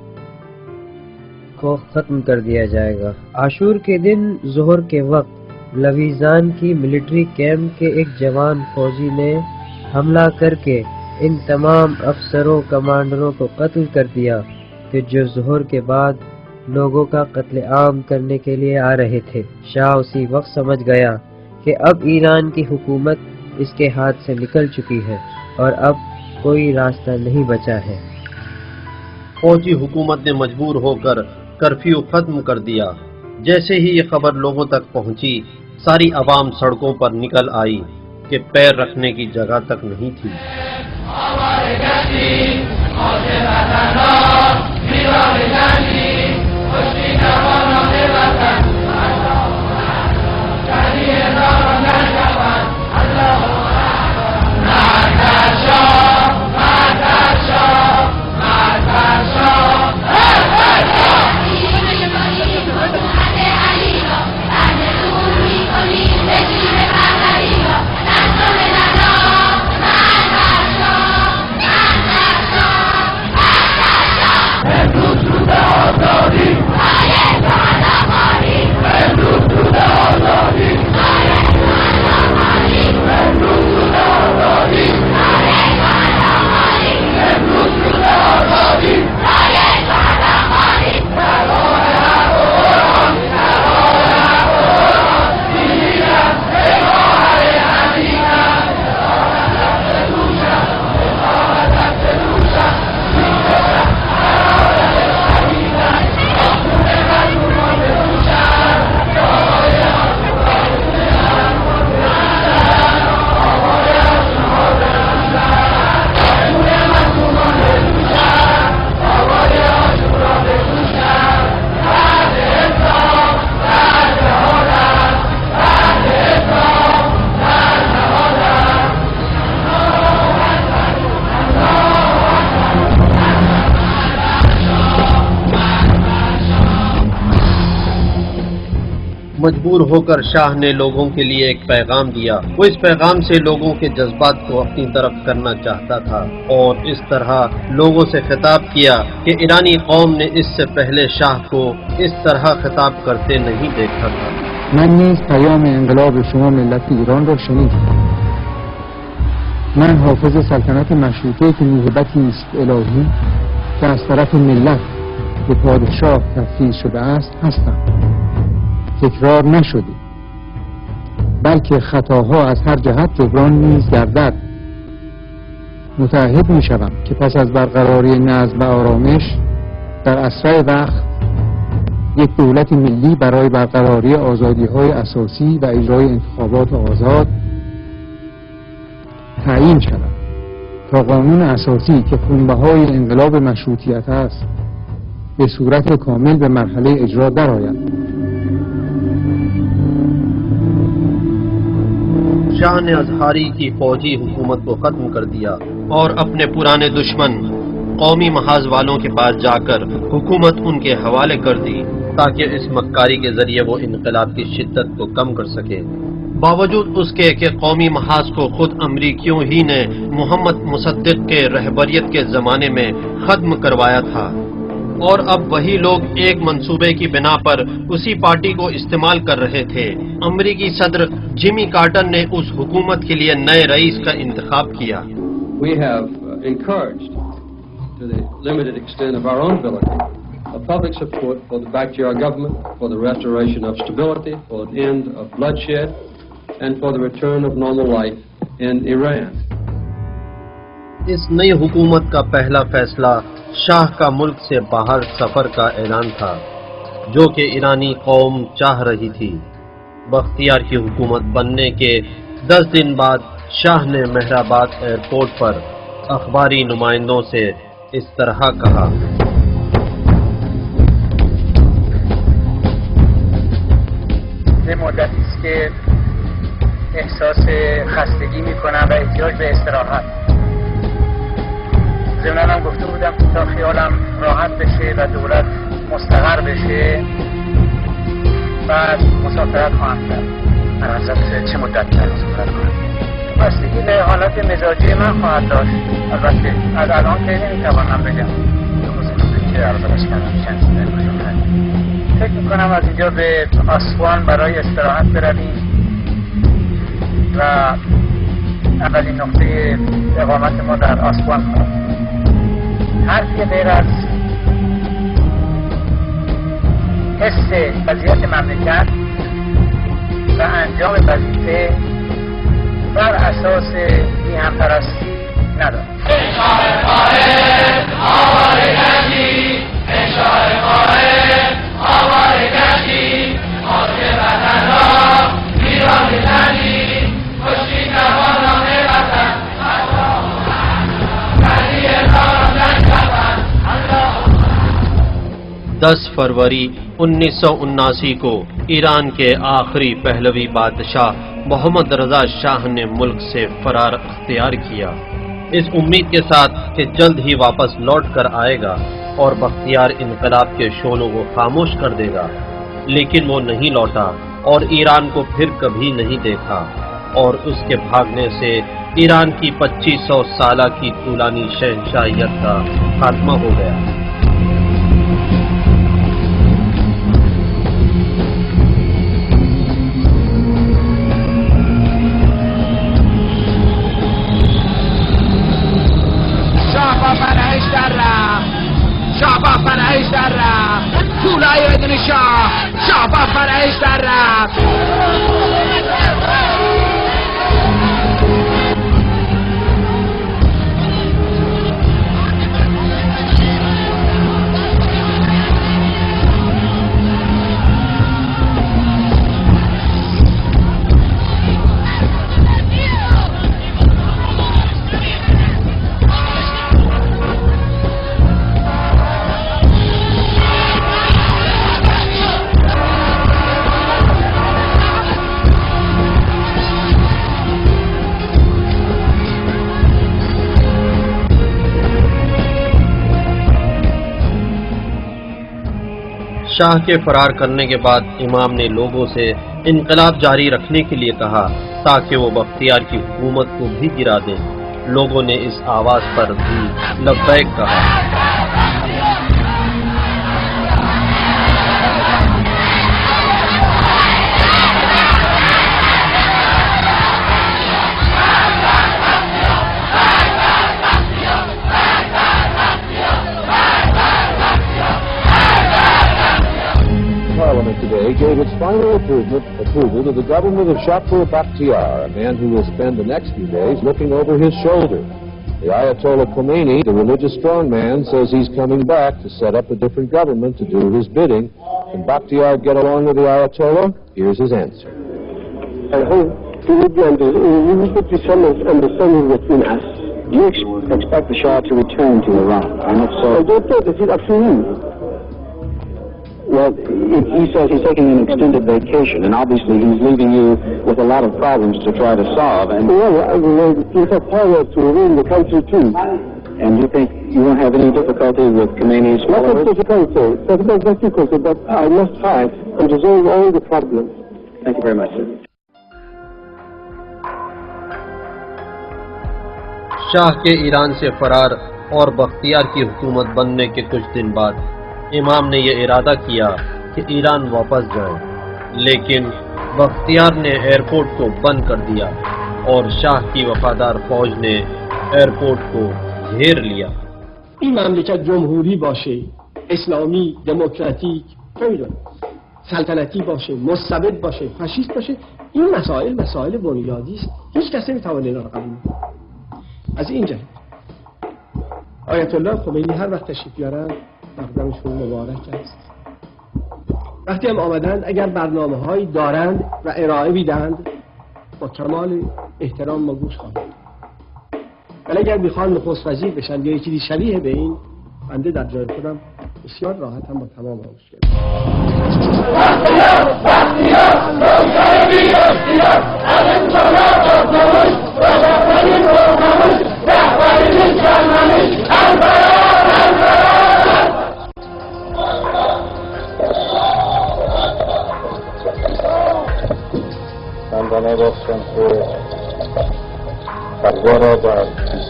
کو ختم کر دیا جائے گا۔ عاشور کے دن ظہر کے وقت لویزان کی ملٹری کیمپ کے ایک جوان فوجی نے حملہ کر کے ان تمام افسروں کمانڈروں کو قتل کر دیا کہ جو ظہر کے بعد لوگوں کا قتل عام کرنے کے لیے آ رہے تھے۔ شاہ اسی وقت سمجھ گیا کہ اب ایران کی حکومت اس کے ہاتھ سے نکل چکی ہے اور اب کوئی راستہ نہیں بچا ہے۔ فوجی حکومت نے مجبور ہو کر کرفیو ختم کر دیا۔ جیسے ہی یہ خبر لوگوں تک پہنچی، ساری عوام سڑکوں پر نکل آئی کہ پیر رکھنے کی جگہ تک نہیں تھی۔ مجبور ہو کر شاہ نے لوگوں کے لیے ایک پیغام دیا۔ وہ اس پیغام سے لوگوں کے جذبات کو اپنی طرف کرنا چاہتا تھا اور اس طرح لوگوں سے خطاب کیا کہ ایرانی قوم نے اس سے پہلے شاہ کو اس طرح خطاب کرتے نہیں دیکھا تھا۔ من نیز پیام انقلاب شما ملت ایران را شنیدم. من حافظ سلطنت مشروطه که موهبتی است الهی که از طرف ملت به پادشاه تفویض شده است هستم. تکرار نشده بلکه خطاها از هر جهت جبران نیز گردد. متعهد می شوم که پس از برقراری نظم و آرامش در اسرع وقت یک دولت ملی برای برقراری آزادی‌های اساسی و اجرای انتخابات آزاد تعیین شود تا قانون اساسی که خونبهای انقلاب مشروطیت است به صورت کامل به مرحله اجرا درآید. شاہ نے ازہاری کی فوجی حکومت کو ختم کر دیا اور اپنے پرانے دشمن قومی محاذ والوں کے پاس جا کر حکومت ان کے حوالے کر دی تاکہ اس مکاری کے ذریعے وہ انقلاب کی شدت کو کم کر سکے۔ باوجود اس کے کہ قومی محاذ کو خود امریکیوں ہی نے محمد مصدق کے رہبریت کے زمانے میں ختم کروایا تھا، اور اب وہی لوگ ایک منصوبے کی بنا پر اسی پارٹی کو استعمال کر رہے تھے۔ امریکی صدر جمی کارٹر نے اس حکومت کے لیے نئے رئیس کا انتخاب کیا۔ We have encouraged, to the limited extent of our own ability, a public support for the Bakhtiar government, for the restoration of stability, for the end of bloodshed, and for the return of normal life in Iran. اس نئی حکومت کا پہلا فیصلہ شاہ کا ملک سے باہر سفر کا اعلان تھا، جو کہ ایرانی قوم چاہ رہی تھی۔ بختیار کی حکومت بننے کے 10 دن بعد شاہ نے مہرآباد ایئرپورٹ پر اخباری نمائندوں سے اس طرح کہا: یه مدتی است که احساس خستگی میکنم و احتیاج به استراحت. ضمناً هم گفته بودم تا خیالم راحت بشه و دولت مستقر بشه بعد مسافرت خواهم کرد. من چه مدت مسافرت کنم؟ بستگی به حالت مزاجی من خواهد داشت. البته از الان که نمیتوانم بگم. خصوصی که عرضش کردم چند سنه فکر میکنم از اینجا به آسوان برای استراحت برویم و اولین نقطه اقامت ما در آسوان کنیم. حرفی غیر از حس وضعیت مملکت و انجام وظیفه بر اساس میهن‌پرستی ندارم. دس فروری 1979 کو ایران کے آخری پہلوی بادشاہ محمد رضا شاہ نے ملک سے فرار اختیار کیا، اس امید کے ساتھ کہ جلد ہی واپس لوٹ کر آئے گا اور بختیار انقلاب کے شعلوں کو خاموش کر دے گا، لیکن وہ نہیں لوٹا اور ایران کو پھر کبھی نہیں دیکھا، اور اس کے بھاگنے سے ایران کی 2500 سالہ کی طولانی شہنشاہیت کا خاتمہ ہو گیا۔ شاہ کے فرار کرنے کے بعد امام نے لوگوں سے انقلاب جاری رکھنے کے لیے کہا تاکہ وہ بختیار کی حکومت کو بھی گرا دیں۔ لوگوں نے اس آواز پر بھی لبیک کہا۔ Today gave its final approval to the government of Shapur Bakhtiar, a man who will spend the next few days looking over his shoulder. The Ayatollah Khomeini, the religious strongman, says he's coming back to set up a different government to do his bidding. Can Bakhtiar get along with the Ayatollah? Here's his answer. I hope we will put some understanding between us. Do you expect the Shah to return to Iran? And if so, I don't know. This is up to him. Well, he says he's taking an extended vacation, and obviously he's leaving you with a lot of problems to try to solve. And well, he has power to rule the country too. And you think you won't have any difficulty with Khomeini's followers? Not difficulty. It's not difficulty, but I must try and resolve all the problems. Thank you very much, sir. شاہ کے ایران سے فرار اور بختیار کی حکومت بننے کے کچھ دن بعد امام نے یہ ارادہ کیا کہ ایران واپس جائیں، لیکن بختیار نے ایئرپورٹ کو بند کر دیا اور شاہ کی وفادار فوج نے ایئرپورٹ کو گھیر لیا. این مملکت جمهوری باشه، اسلامی، دموکراتیک، غیر سلطنتی باشه، مستبد باشه، فاشیست باشه، این مسائل بنیادی است. هیچ کس نمیتواند اینا رو قبول کنه. از این جهت آیت الله خمینی هر وقت تشریف بیارن مقدمشون مبارک است. وقتی هم آمدند اگر برنامه‌هایی دارند و ارائه میدند با کمال احترام ما گوش خواهیم. ولی اگر میخوان نخست وزیر بشن یا چیزی شبیه به این، بنده در جای خودم بسیار راحت هم با تمام مشکل. من بنا داشتم که فتوا را در پیش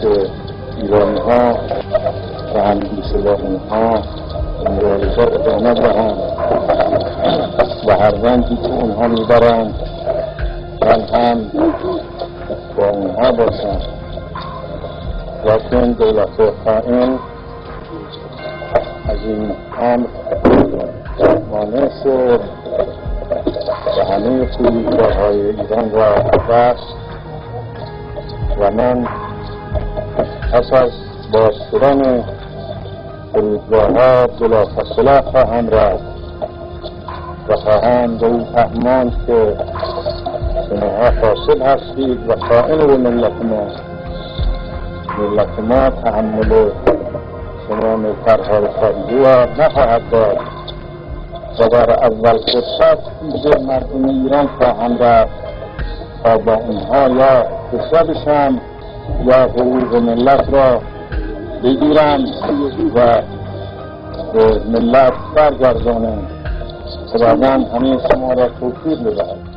ایرانی ها و همدیسلانی ها مبارزات ادامه دهم و هر رنجی که اونها میبرند من هم با اونها باشم، لیکن دولت خائن از این امر مانع شد و همه فرودگاه‌های ایران را بست و من پس از باز شدن فرودگاه‌ها بلافاصله خواهم رفت و خواهم به او فهماند که شماها فاسد هستید و خائن به ملت ما تحمل شما نوکرهای خارجی را نخواهد داد و در اول فرصت پیش مردم ایران خواهم رفت تا با اونها یا کشته بشم یا حقوق ملت را بگیرم و به ملت برگردانم و بعدا همه شما را توفیق بدهد.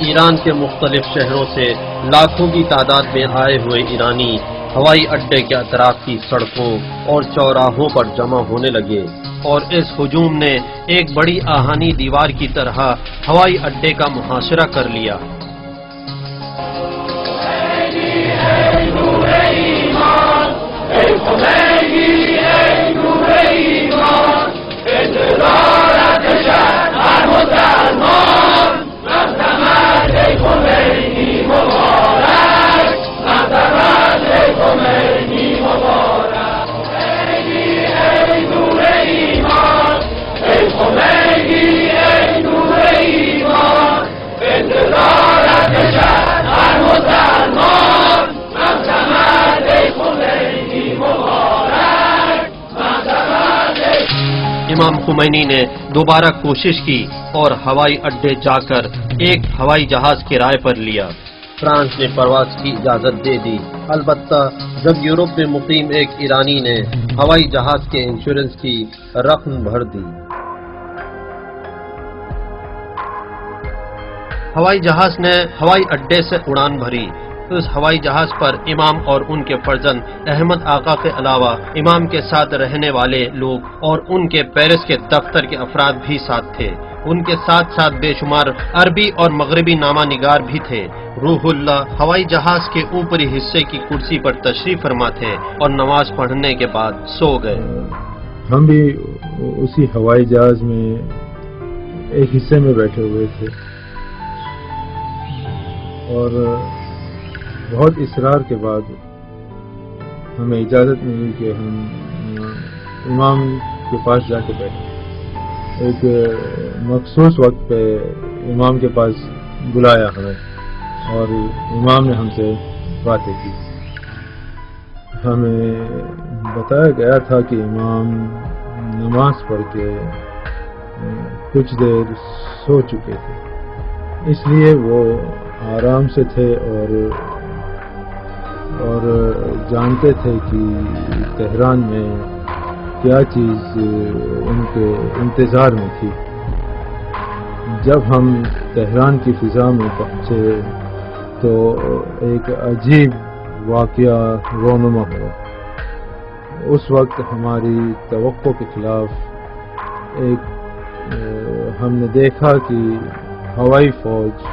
ایران کے مختلف شہروں سے لاکھوں کی تعداد میں آئے ہوئے ایرانی ہوائی اڈے کے اطراف کی سڑکوں اور چوراہوں پر جمع ہونے لگے اور اس ہجوم نے ایک بڑی آہنی دیوار کی طرح ہوائی اڈے کا محاصرہ کر لیا. امام خمینی نے دوبارہ کوشش کی اور ہوائی اڈے جا کر ایک ہوائی جہاز کرائے پر لیا. فرانس نے پرواز کی اجازت دے دی، البتہ جب یورپ میں مقیم ایک ایرانی نے ہوائی جہاز کے انشورنس کی رقم بھر دی. ہوائی جہاز نے ہوائی اڈے سے اڑان بھری. اس ہوائی جہاز پر امام اور ان کے فرزند احمد آقا کے علاوہ امام کے ساتھ رہنے والے لوگ اور ان کے پیرس کے دفتر کے افراد بھی ساتھ تھے. ان کے ساتھ ساتھ بے شمار عربی اور مغربی نامہ نگار بھی تھے. روح اللہ ہوائی جہاز کے اوپری حصے کی کرسی پر تشریف فرما تھے اور نماز پڑھنے کے بعد سو گئے. ہم بھی اسی ہوائی جہاز میں ایک حصے میں بیٹھے ہوئے تھے اور بہت اصرار کے بعد ہمیں اجازت ملی کہ ہم امام کے پاس جا کے بیٹھے. ایک مخصوص وقت پہ امام کے پاس بلایا ہمیں اور امام نے ہم سے باتیں کی. ہمیں بتایا گیا تھا کہ امام نماز پڑھ کے کچھ دیر سو چکے تھے، اس لیے وہ آرام سے تھے اور جانتے تھے کہ تہران میں کیا چیز ان کے انتظار میں تھی. جب ہم تہران کی فضا میں پہنچے تو ایک عجیب واقعہ رونما ہوا. اس وقت ہماری توقع کے خلاف ہم نے دیکھا کہ ہوائی فوج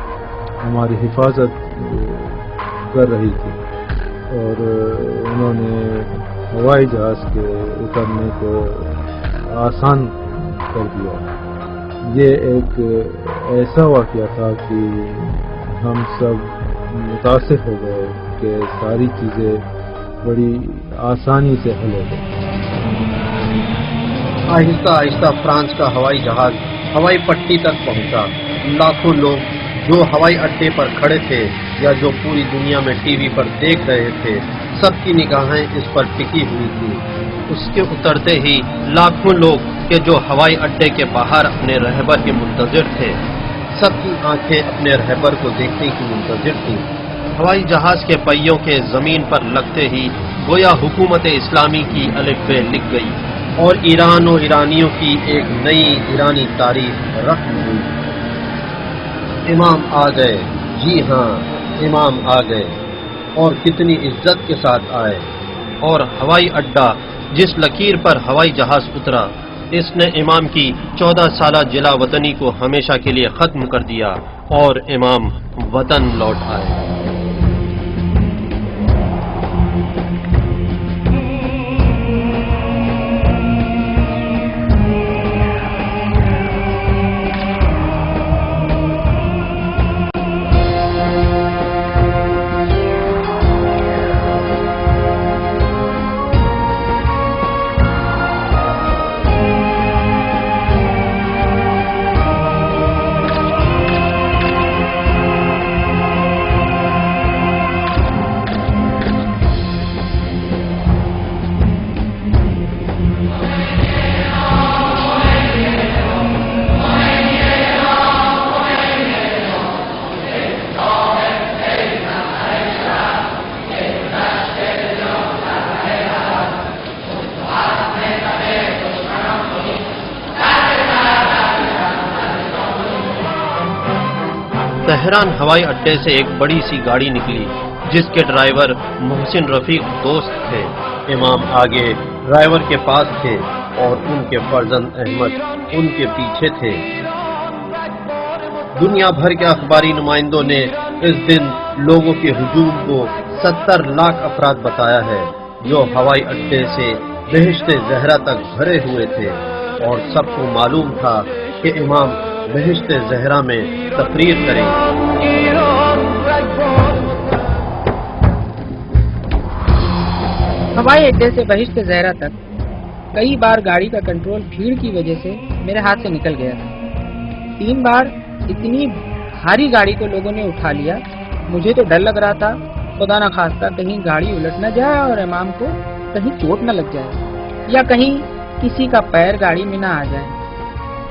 ہماری حفاظت کر رہی تھی اور انہوں نے ہوائی جہاز کے اترنے کو آسان کر دیا. یہ ایک ایسا واقعہ تھا کہ ہم سب متاثر ہو گئے کہ ساری چیزیں بڑی آسانی سے حل ہو گئی. آہستہ آہستہ فرانس کا ہوائی جہاز ہوائی پٹی تک پہنچا. لاکھوں لوگ جو ہوائی اڈے پر کھڑے تھے یا جو پوری دنیا میں ٹی وی پر دیکھ رہے تھے، سب کی نگاہیں اس پر ٹکی ہوئی تھی. اس کے اترتے ہی لاکھوں لوگ کہ جو ہوائی اڈے کے باہر اپنے رہبر کے منتظر تھے، سب کی آنکھیں اپنے رہبر کو دیکھنے کی منتظر تھیں. ہوائی جہاز کے پہیوں کے زمین پر لگتے ہی گویا حکومت اسلامی کی الف ب لکھ گئی اور ایران و ایرانیوں کی ایک نئی ایرانی تاریخ رقم ہوئی. امام آ گئے، جی ہاں امام آ گئے، اور کتنی عزت کے ساتھ آئے. اور ہوائی اڈہ جس لکیر پر ہوائی جہاز اترا، اس نے امام کی 14 سالہ جلا وطنی کو ہمیشہ کے لیے ختم کر دیا اور امام وطن لوٹ آئے. تہران ہوائی اڈے سے ایک بڑی سی گاڑی نکلی جس کے ڈرائیور محسن رفیق دوست تھے. امام آگے ڈرائیور کے پاس تھے اور ان کے فرزند احمد ان کے پیچھے تھے. دنیا بھر کے اخباری نمائندوں نے اس دن لوگوں کے ہجوم کو 70 لاکھ افراد بتایا ہے جو ہوائی اڈے سے بہشت زہرا تک بھرے ہوئے تھے، اور سب کو معلوم تھا کہ امام بہشت زہرا میں تقریر کریں. ہوائی اڈے سے بہشت زہرا تک کئی بار گاڑی کا کنٹرول بھیڑ کی وجہ سے میرے ہاتھ سے نکل گیا تھا. 3 بار اتنی بھاری گاڑی کو لوگوں نے اٹھا لیا. مجھے تو ڈر لگ رہا تھا خدا نہ خواستہ کہیں گاڑی الٹ نہ جائے اور امام کو کہیں چوٹ نہ لگ جائے، یا کہیں کسی کا پیر گاڑی میں نہ آ جائے.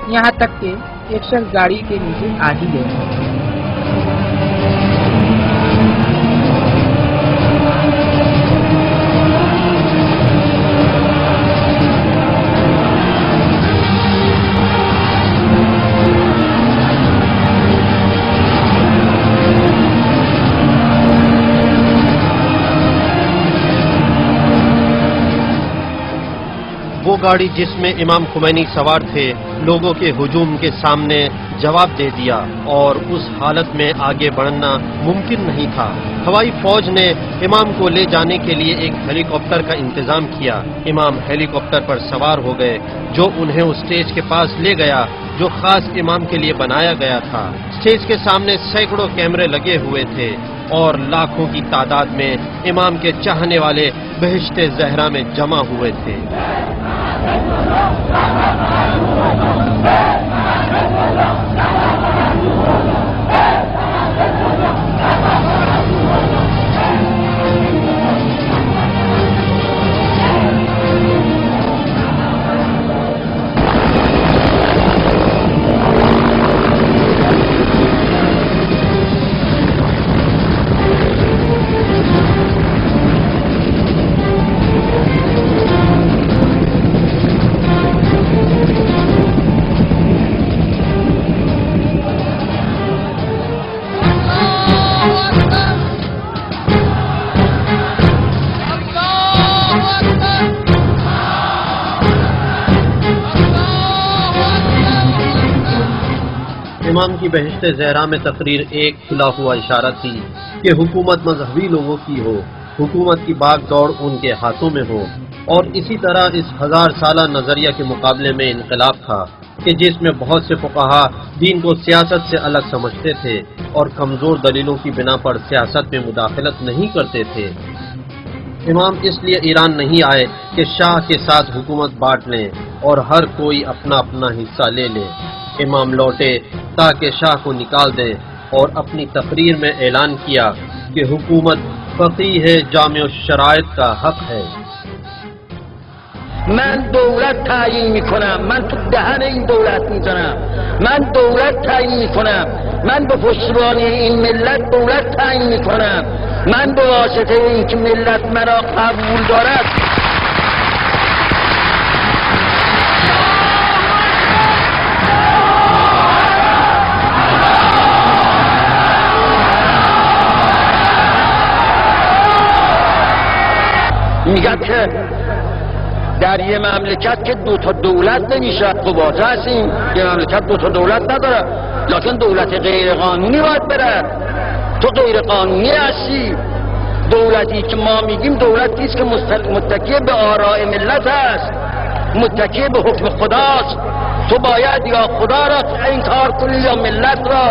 یہاں تک کہ ایک شخص گاڑی کے نیچے آ ہی گیا. وہ گاڑی جس میں امام خمینی سوار تھے لوگوں کے ہجوم کے سامنے جواب دے دیا اور اس حالت میں آگے بڑھنا ممکن نہیں تھا. ہوائی فوج نے امام کو لے جانے کے لیے ایک ہیلی کاپٹر کا انتظام کیا. امام ہیلی کاپٹر پر سوار ہو گئے جو انہیں اس اسٹیج کے پاس لے گیا جو خاص امام کے لیے بنایا گیا تھا. اسٹیج کے سامنے سینکڑوں کیمرے لگے ہوئے تھے اور لاکھوں کی تعداد میں امام کے چاہنے والے بہشت زہرا میں جمع ہوئے تھے. امام کی بہشت زہرا میں تقریر ایک کھلا ہوا اشارہ تھی کہ حکومت مذہبی لوگوں کی ہو، حکومت کی باغ دوڑ ان کے ہاتھوں میں ہو، اور اسی طرح اس 1000 سالہ نظریہ کے مقابلے میں انقلاب تھا کہ جس میں بہت سے فقہا دین کو سیاست سے الگ سمجھتے تھے اور کمزور دلیلوں کی بنا پر سیاست میں مداخلت نہیں کرتے تھے۔ امام اس لیے ایران نہیں آئے کہ شاہ کے ساتھ حکومت بانٹ لیں اور ہر کوئی اپنا اپنا حصہ لے لے۔ امام لوٹے تاکہ شاہ کو نکال دیں اور اپنی تقریر میں اعلان کیا کہ حکومت فقیہ جامع الشرائط کا حق ہے۔ من دولت تعیین میکنم، من تو دهن این دولت میزنم، من دولت تعیین میکنم، من به پشتیبانی این ملت دولت تعیین میکنم، من به واسطه اینکه ملت مرا قبول دارد میگم که در یه مملکت که دو تا دولت نمیشه، خب واضح هستیم یه مملکت دو تا دولت نداره، لکن دولت غیر قانونی باید بره. تو غیر قانونی هستی. دولتی که ما میگیم دولتی است که متکی به آراء ملت است، متکی به حکم خداست. تو باید یا خدا را انکار کنی یا ملت را.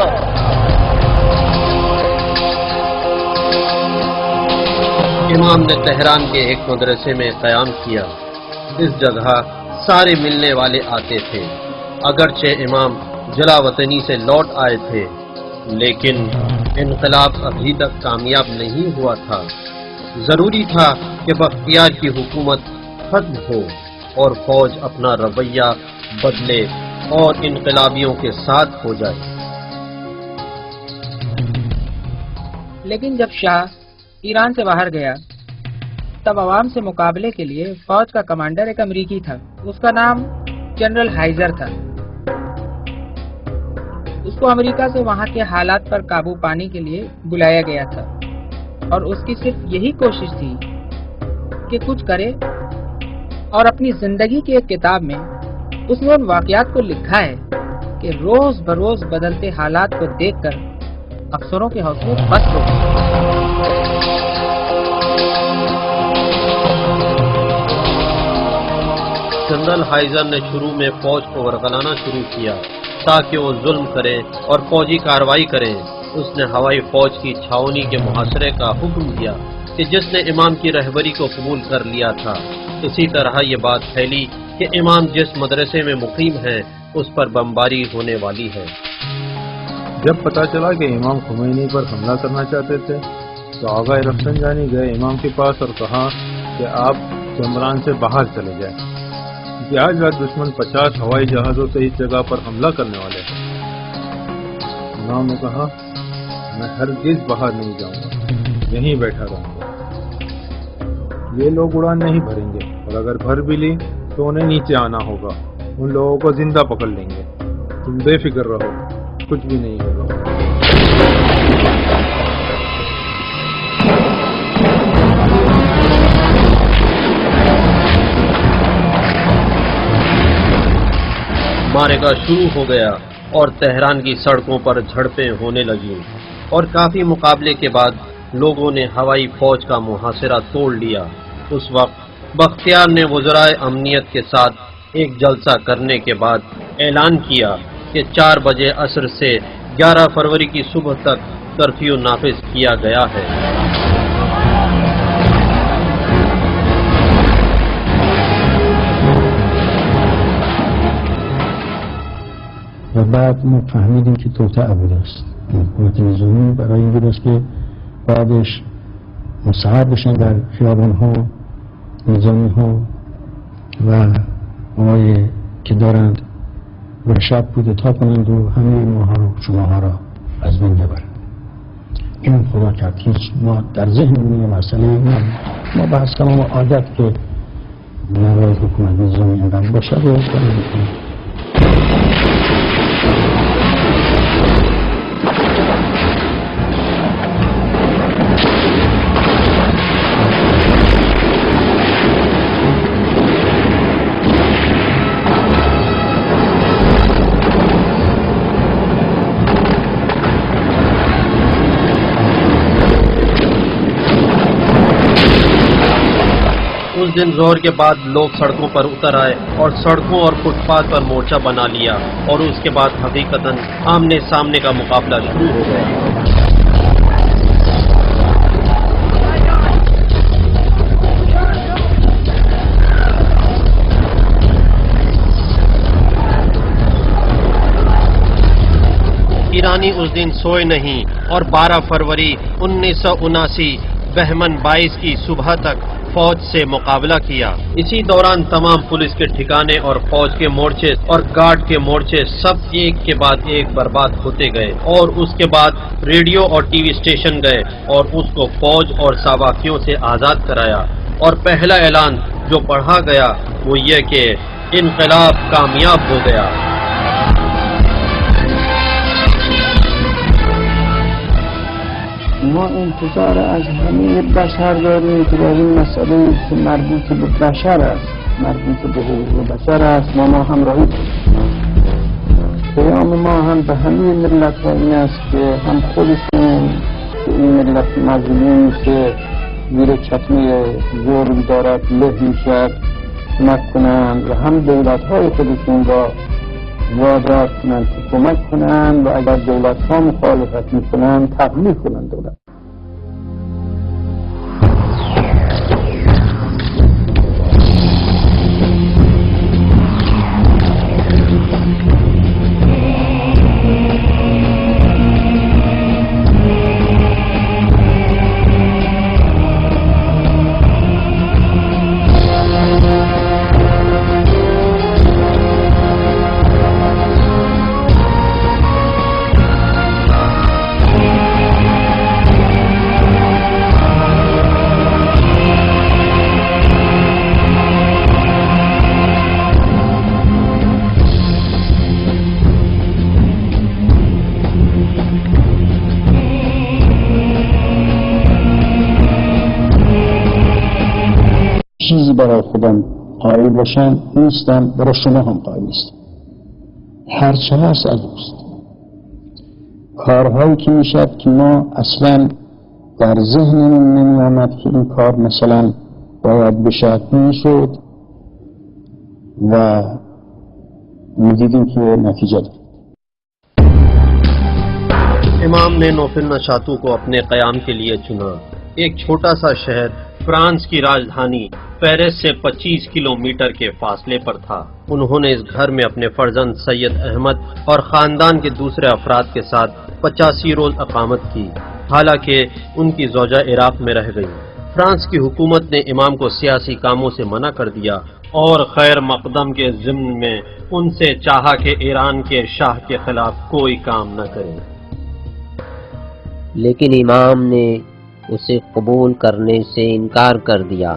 امام نے تہران کے ایک مدرسے میں قیام کیا۔ اس جگہ سارے ملنے والے آتے تھے۔ اگرچہ امام جلا وطنی سے لوٹ آئے تھے، لیکن انقلاب ابھی تک کامیاب نہیں ہوا تھا۔ ضروری تھا کہ بختیار کی حکومت ختم ہو اور فوج اپنا رویہ بدلے اور انقلابیوں کے ساتھ ہو جائے۔ لیکن جب شاہ ایران سے باہر گیا تب عوام سے مقابلے کے لیے فوج کا کمانڈر ایک امریکی تھا، اس کا نام جنرل ہائزر تھا۔ اس کو امریکہ سے وہاں کے حالات پر قابو پانے کے لیے بلایا گیا تھا اور اس کی صرف یہی کوشش تھی کہ کچھ کرے، اور اپنی زندگی کی ایک کتاب میں اس نے ان واقعات کو لکھا ہے کہ روز بروز بدلتے حالات کو دیکھ کر افسروں کے حوصلے پست ہو گئے۔ جنرل ہائزر نے شروع میں فوج کو ورگلانا شروع کیا تاکہ وہ ظلم کرے اور فوجی کارروائی کریں۔ اس نے ہوائی فوج کی چھاونی کے محاصرے کا حکم دیا کہ جس نے امام کی رہبری کو قبول کر لیا تھا۔ اسی طرح یہ بات پھیلی کہ امام جس مدرسے میں مقیم ہیں اس پر بمباری ہونے والی ہے۔ جب پتہ چلا کہ امام خمینی پر حملہ کرنا چاہتے تھے تو آغا رفسنجانی گئے امام کے پاس اور کہا کہ آپ چمران سے باہر چلے جائیں، کہ آج رات دشمن 50 ہوائی جہازوں سے اس جگہ پر حملہ کرنے والے ہیں۔ امام نے کہا میں ہرگز باہر نہیں جاؤں گا، یہیں بیٹھا رہوں گا۔ یہ لوگ اڑان نہیں بھریں گے اور اگر بھر بھی لی تو انہیں نیچے آنا ہوگا، ان لوگوں کو زندہ پکڑ لیں گے۔ تم بے فکر رہو، کچھ بھی نہیں ہوگا۔ معرکہ شروع ہو گیا اور تہران کی سڑکوں پر جھڑپیں ہونے لگیں، اور کافی مقابلے کے بعد لوگوں نے ہوائی فوج کا محاصرہ توڑ لیا۔ اس وقت بختیار نے وزرائے امنیت کے ساتھ ایک جلسہ کرنے کے بعد اعلان کیا کہ 4 بجے عصر سے 11 فروری کی صبح تک کرفیو نافذ کیا گیا ہے۔ و بعد ما فهمیدیم که توطئه بوده است. حکومت نظامی برای این بود است که بعدش مستقر بشن در خیابان ها نظامی ها و آقای که دارند و شب کودتا کنند و همه ماها رو شماها را از بین ببرند. این خدا کرد. هیچ ما در ذهنمون یه مسئله نبود. ما بحث تمام عادت که نباید حکومت نظامی اینقدر باشه رو کنیم. اس دن ظہر کے بعد لوگ سڑکوں پر اتر آئے اور سڑکوں اور فٹ پاتھ پر مورچہ بنا لیا، اور اس کے بعد حقیقتاً آمنے سامنے کا مقابلہ شروع ہو گیا۔ ایرانی اس دن سوئے نہیں اور 12 فروری 1979 بہمن 22 کی صبح تک فوج سے مقابلہ کیا۔ اسی دوران تمام پولیس کے ٹھکانے اور فوج کے مورچے اور گارڈ کے مورچے سب ایک کے بعد ایک برباد ہوتے گئے، اور اس کے بعد ریڈیو اور ٹی وی اسٹیشن گئے اور اس کو فوج اور ساواکیوں سے آزاد کرایا، اور پہلا اعلان جو پڑھا گیا وہ یہ کہ انقلاب کامیاب ہو گیا۔ ما انتظار از همه بشر داریم که در این مسئله که مربوط به بشر است، مربوط به حقوق بشر است، ما همراهی کنیم. پیام ما هم به همه ملت ها این است که هم خودشون که این ملت مظلومی که زیر چتمه ظلم دارد له میشد کمک کنند، و هم دولت های خودشون را وادار کنند که کمک کنند، و اگر دولت ها مخالفت میکنند تبلیغ کنند دولت. چیزی برای خودم قائل باشم نیستم، برای شما هم قائل نیستم. هر چه هست از اوست. کارهایی که میشد که ما اصلا در ذهنمون نمی آمد که این کار مثلا باید بشد میشد و میدیدیم که نتیجه داد. امام نے نوفل نشاتو کو اپنے قیام کے لیے چنا۔ ایک چھوٹا سا شہر فرانس کی راجدھانی پیرس سے 25 کلومیٹر کے فاصلے پر تھا۔ انہوں نے اس گھر میں اپنے فرزند سید احمد اور خاندان کے دوسرے افراد کے ساتھ 85 روز اقامت کی، حالانکہ ان کی زوجہ عراق میں رہ گئی۔ فرانس کی حکومت نے امام کو سیاسی کاموں سے منع کر دیا اور خیر مقدم کے ضمن میں ان سے چاہا کہ ایران کے شاہ کے خلاف کوئی کام نہ کریں، لیکن امام نے اسے قبول کرنے سے انکار کر دیا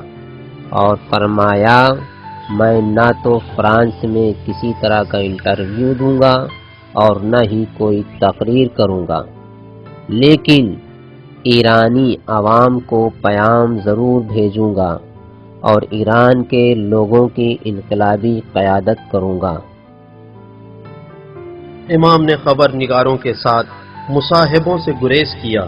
اور فرمایا میں نہ تو فرانس میں کسی طرح کا انٹرویو دوں گا اور نہ ہی کوئی تقریر کروں گا، لیکن ایرانی عوام کو پیام ضرور بھیجوں گا اور ایران کے لوگوں کی انقلابی قیادت کروں گا۔ امام نے خبر نگاروں کے ساتھ مصاحبوں سے گریز کیا۔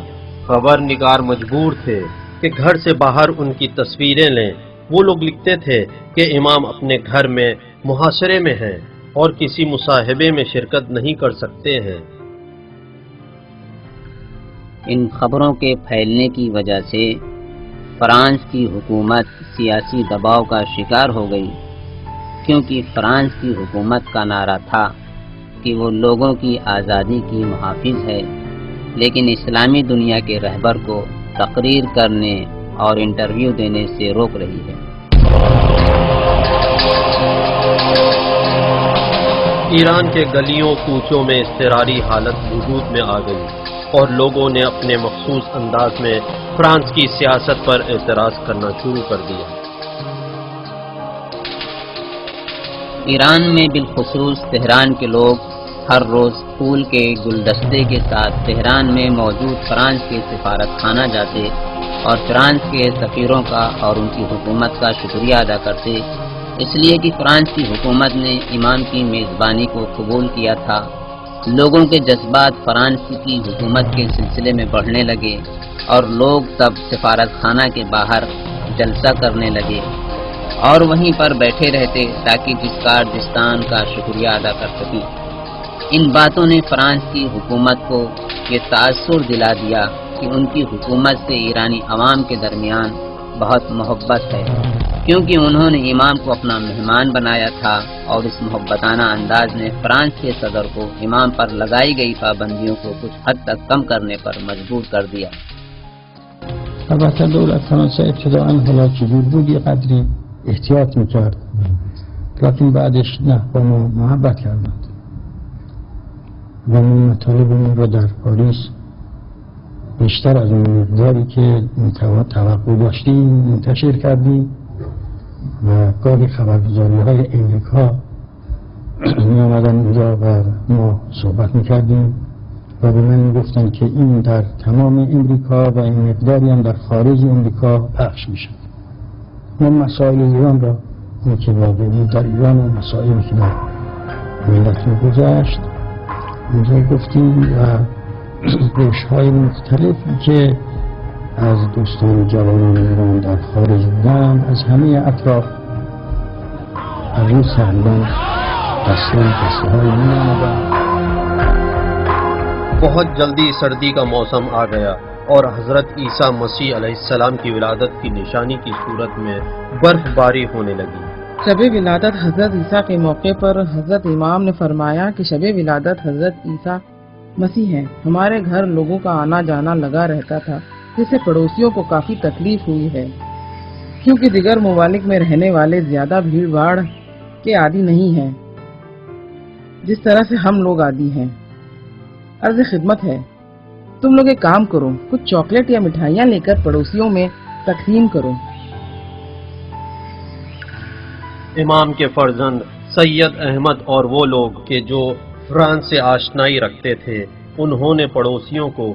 خبر نگار مجبور تھے کہ گھر سے باہر ان کی تصویریں لیں۔ وہ لوگ لکھتے تھے کہ امام اپنے گھر میں محاصرے میں ہیں اور کسی مصاحبے میں شرکت نہیں کر سکتے ہیں۔ ان خبروں کے پھیلنے کی وجہ سے فرانس کی حکومت سیاسی دباؤ کا شکار ہو گئی، کیونکہ فرانس کی حکومت کا نعرہ تھا کہ وہ لوگوں کی آزادی کی محافظ ہے، لیکن اسلامی دنیا کے رہبر کو تقریر کرنے اور انٹرویو دینے سے روک رہی ہے۔ ایران کے گلیوں کوچوں میں اضطراری حالت وجود میں آ گئی اور لوگوں نے اپنے مخصوص انداز میں فرانس کی سیاست پر اعتراض کرنا شروع کر دیا۔ ایران میں بالخصوص تہران کے لوگ ہر روز پھول کے گلدستے کے ساتھ تہران میں موجود فرانس کے سفارت خانہ جاتے اور فرانس کے سفیروں کا اور ان کی حکومت کا شکریہ ادا کرتے، اس لیے کہ فرانس کی حکومت نے امام کی میزبانی کو قبول کیا تھا۔ لوگوں کے جذبات فرانس کی حکومت کے سلسلے میں بڑھنے لگے اور لوگ تب سفارت خانہ کے باہر جلسہ کرنے لگے اور وہیں پر بیٹھے رہتے تاکہ جس کارجستان کا شکریہ ادا کر سکیں۔ ان باتوں نے فرانس کی حکومت کو یہ تاثر دلا دیا کہ ان کی حکومت سے ایرانی عوام کے درمیان بہت محبت ہے، کیونکہ انہوں نے امام کو اپنا مہمان بنایا تھا، اور اس محبتانہ انداز نے فرانس کے صدر کو امام پر لگائی گئی پابندیوں کو کچھ حد تک کم کرنے پر مجبور کر دیا۔ البته دولت فرانسه ابتداعا حالا چجور بود یه قدری احتیاط میکرد، لیکن بعدش نهبان و محبت کردند و ما مطالبمون رو در پاریس بیشتر از اون مقداری که توقع داشتیم منتشر کردیم و گاهی خبرگزاری های امریکا می آمدن اینجا و ما صحبت میکردیم و به من میگفتن که این در تمام امریکا و این مقداری هم در خارج امریکا پخش میشه. ما مسائل ایران را این که واقعی در ایران و مسائلی که در ملت میگذشت اینجا گفتیم و روش‌های مختلفی که از دوستان جوانان ایران در خارج بودند از همه اطراف از این سرمان دسته های می آمدند. بہت جلدی سردی کا موسم آ گیا اور حضرت عیسیٰ مسیح علیہ السلام کی ولادت کی نشانی کی صورت میں برف باری ہونے لگی۔ شب ولادت حضرت عیسیٰ کے موقع پر حضرت امام نے فرمایا کہ شب ولادت حضرت عیسیٰ مسیح ہیں۔ ہمارے گھر لوگوں کا آنا جانا لگا رہتا تھا، جس سے پڑوسیوں کو کافی تکلیف ہوئی ہے، کیونکہ دیگر ممالک میں رہنے والے زیادہ بھیڑ بھاڑ کے عادی نہیں ہیں جس طرح سے ہم لوگ عادی ہیں۔ عرض خدمت ہے، تم لوگ ایک کام کرو، کچھ چاکلیٹ یا مٹھائیاں لے کر پڑوسیوں میں تقسیم کرو۔ امام کے فرزند سید احمد اور وہ لوگ کہ جو فرانس سے آشنائی رکھتے تھے انہوں نے پڑوسیوں کو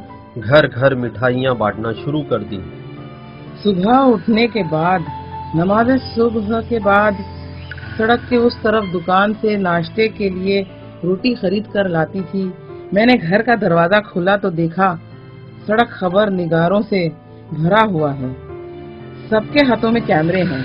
گھر گھر مٹھائیاں بانٹنا شروع کر دی۔ صبح اٹھنے کے بعد، نماز صبح کے بعد سڑک کے اس طرف دکان سے ناشتے کے لیے روٹی خرید کر لاتی تھی۔ میں نے گھر کا دروازہ کھلا تو دیکھا سڑک خبر نگاروں سے بھرا ہوا ہے، سب کے ہاتھوں میں کیمرے ہیں۔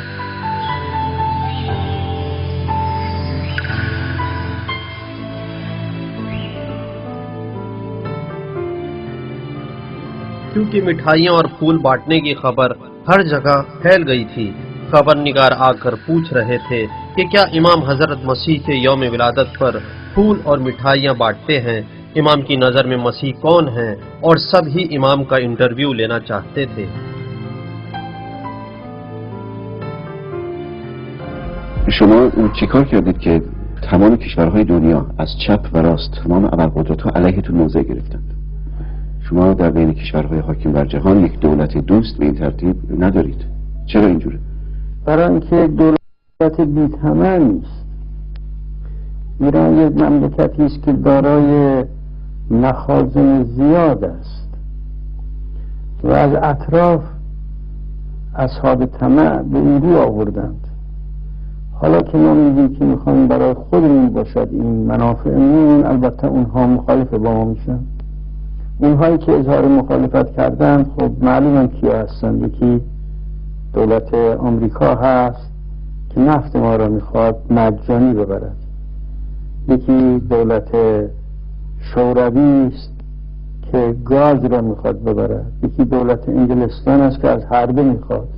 کیونکہ مٹھائیاں اور پھول بانٹنے کی خبر ہر جگہ پھیل گئی تھی، خبر نگار آ کر پوچھ رہے تھے کہ کیا امام حضرت مسیح کے یوم ولادت پر پھول اور مٹھائیاں بانٹتے ہیں؟ امام کی نظر میں مسیح کون ہیں؟ اور سب ہی امام کا انٹرویو لینا چاہتے تھے۔ شما چیکار کردید که تمام کشورهای دنیا از چپ و راست تمام ابرقدرت‌ها علیهتون موضع گرفتند؟ شما در بین کشورهای حاکم بر جهان یک دولت دوست به این ترتیب ندارید. چرا اینجوره؟ برای اینکه یک دولت بی‌ثمر نیست. ایران یک مملکتی است که دارای مخازن زیاد است و از اطراف اصحاب طمع به این رو آوردند. حالا که ما میگیم که میخوایم برای خودمون باشد این منافعمون، البته اونها مخالف با ما میشن. اونهایی که اظهار مخالفت کردن خب معلومه کیا هستن. یکی دولت آمریکا هست که نفت ما را میخواد مجانی ببرد، یکی دولت شوروی است که گاز را میخواد ببرد، یکی دولت انگلستان است که از هر دو میخواد.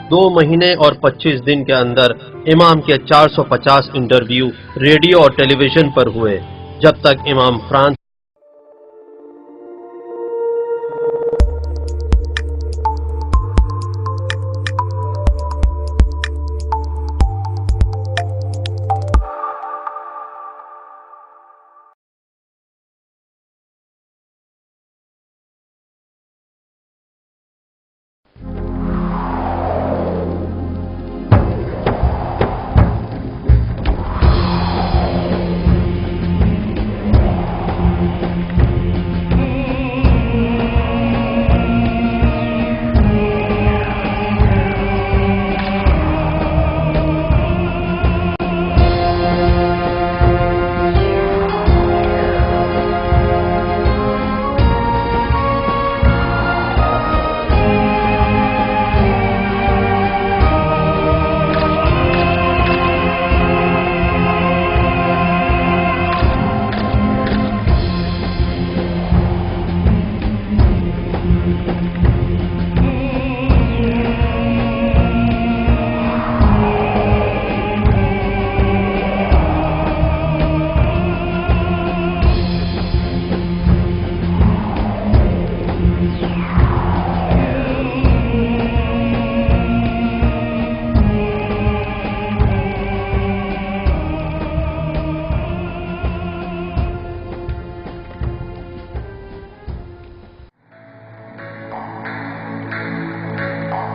دو مہینے اور 25 دن کے اندر امام کے 450 انٹرویو ریڈیو اور ٹیلی ویژن پر ہوئے، جب تک امام فرانس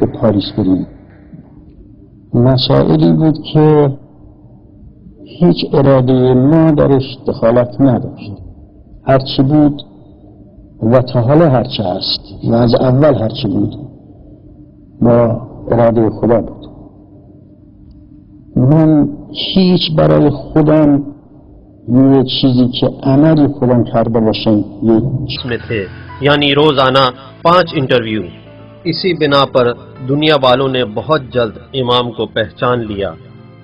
به پاریس بریم. مسائلی بود که هیچ اراده ما درش دخالت نداشت. هرچی بود و تا حالا هرچی هست و از اول هرچی بود با اراده خدا بود. من هیچ برای خودم یه چیزی که عملی خودم کرده باشم میں تھے، یعنی روزانہ 5 انٹرویو. اسی بنا پر دنیا والوں نے بہت جلد امام کو پہچان لیا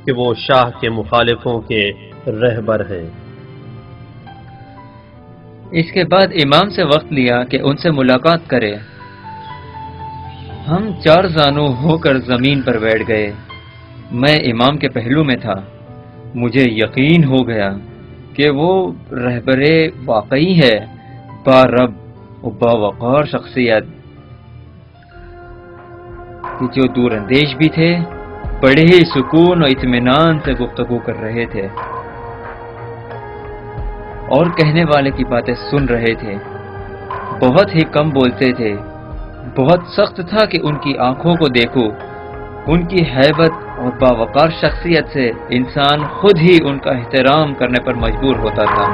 کہ وہ شاہ کے مخالفوں کے رہبر ہیں. اس کے بعد امام سے وقت لیا کہ ان سے ملاقات کرے. ہم 4 زانو ہو کر زمین پر بیٹھ گئے. میں امام کے پہلو میں تھا. مجھے یقین ہو گیا کہ وہ رہبر واقعی ہے، با رب و با وقار شخصیت، کہ جو دور اندیش بھی تھے، بڑے ہی سکون و اطمینان سے گفتگو کر رہے تھے اور کہنے والے کی باتیں سن رہے تھے. بہت ہی کم بولتے تھے. بہت سخت تھا کہ ان کی آنکھوں کو دیکھو. ان کی ہیبت اور باوقار شخصیت سے انسان خود ہی ان کا احترام کرنے پر مجبور ہوتا تھا.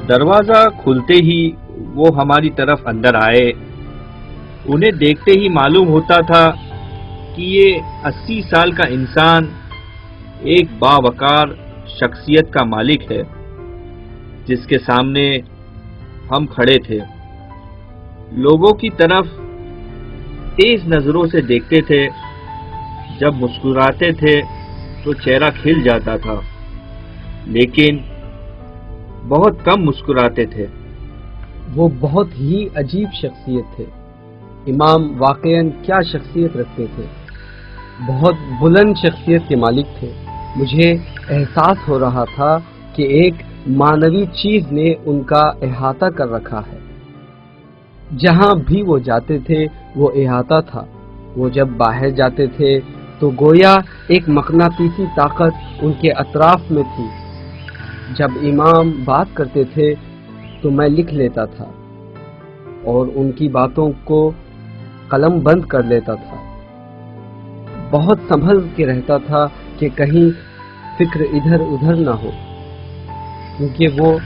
دروازہ کھلتے ہی وہ ہماری طرف اندر آئے. انہیں دیکھتے ہی معلوم ہوتا تھا کہ یہ 80 سال کا انسان ایک باوقار شخصیت کا مالک ہے جس کے سامنے ہم کھڑے تھے. لوگوں کی طرف تیز نظروں سے دیکھتے تھے. جب مسکراتے تھے تو چہرہ کھل جاتا تھا، لیکن بہت کم مسکراتے تھے. وہ بہت ہی عجیب شخصیت تھے. امام واقعاً کیا شخصیت رکھتے تھے. بہت بلند شخصیت کے مالک تھے. مجھے احساس ہو رہا تھا کہ ایک معنوی چیز نے ان کا احاطہ کر رکھا ہے. جہاں بھی وہ جاتے تھے وہ احاطہ تھا. وہ جب باہر جاتے تھے تو گویا ایک مقناطیسی طاقت ان کے اطراف میں تھی. جب امام بات کرتے تھے تو میں لکھ لیتا تھا اور ان کی باتوں کو قلم بند کر لیتا تھا. بہت سنبھل کے رہتا تھا کہ کہیں فکر ادھر ادھر نہ ہو، کیونکہ وہ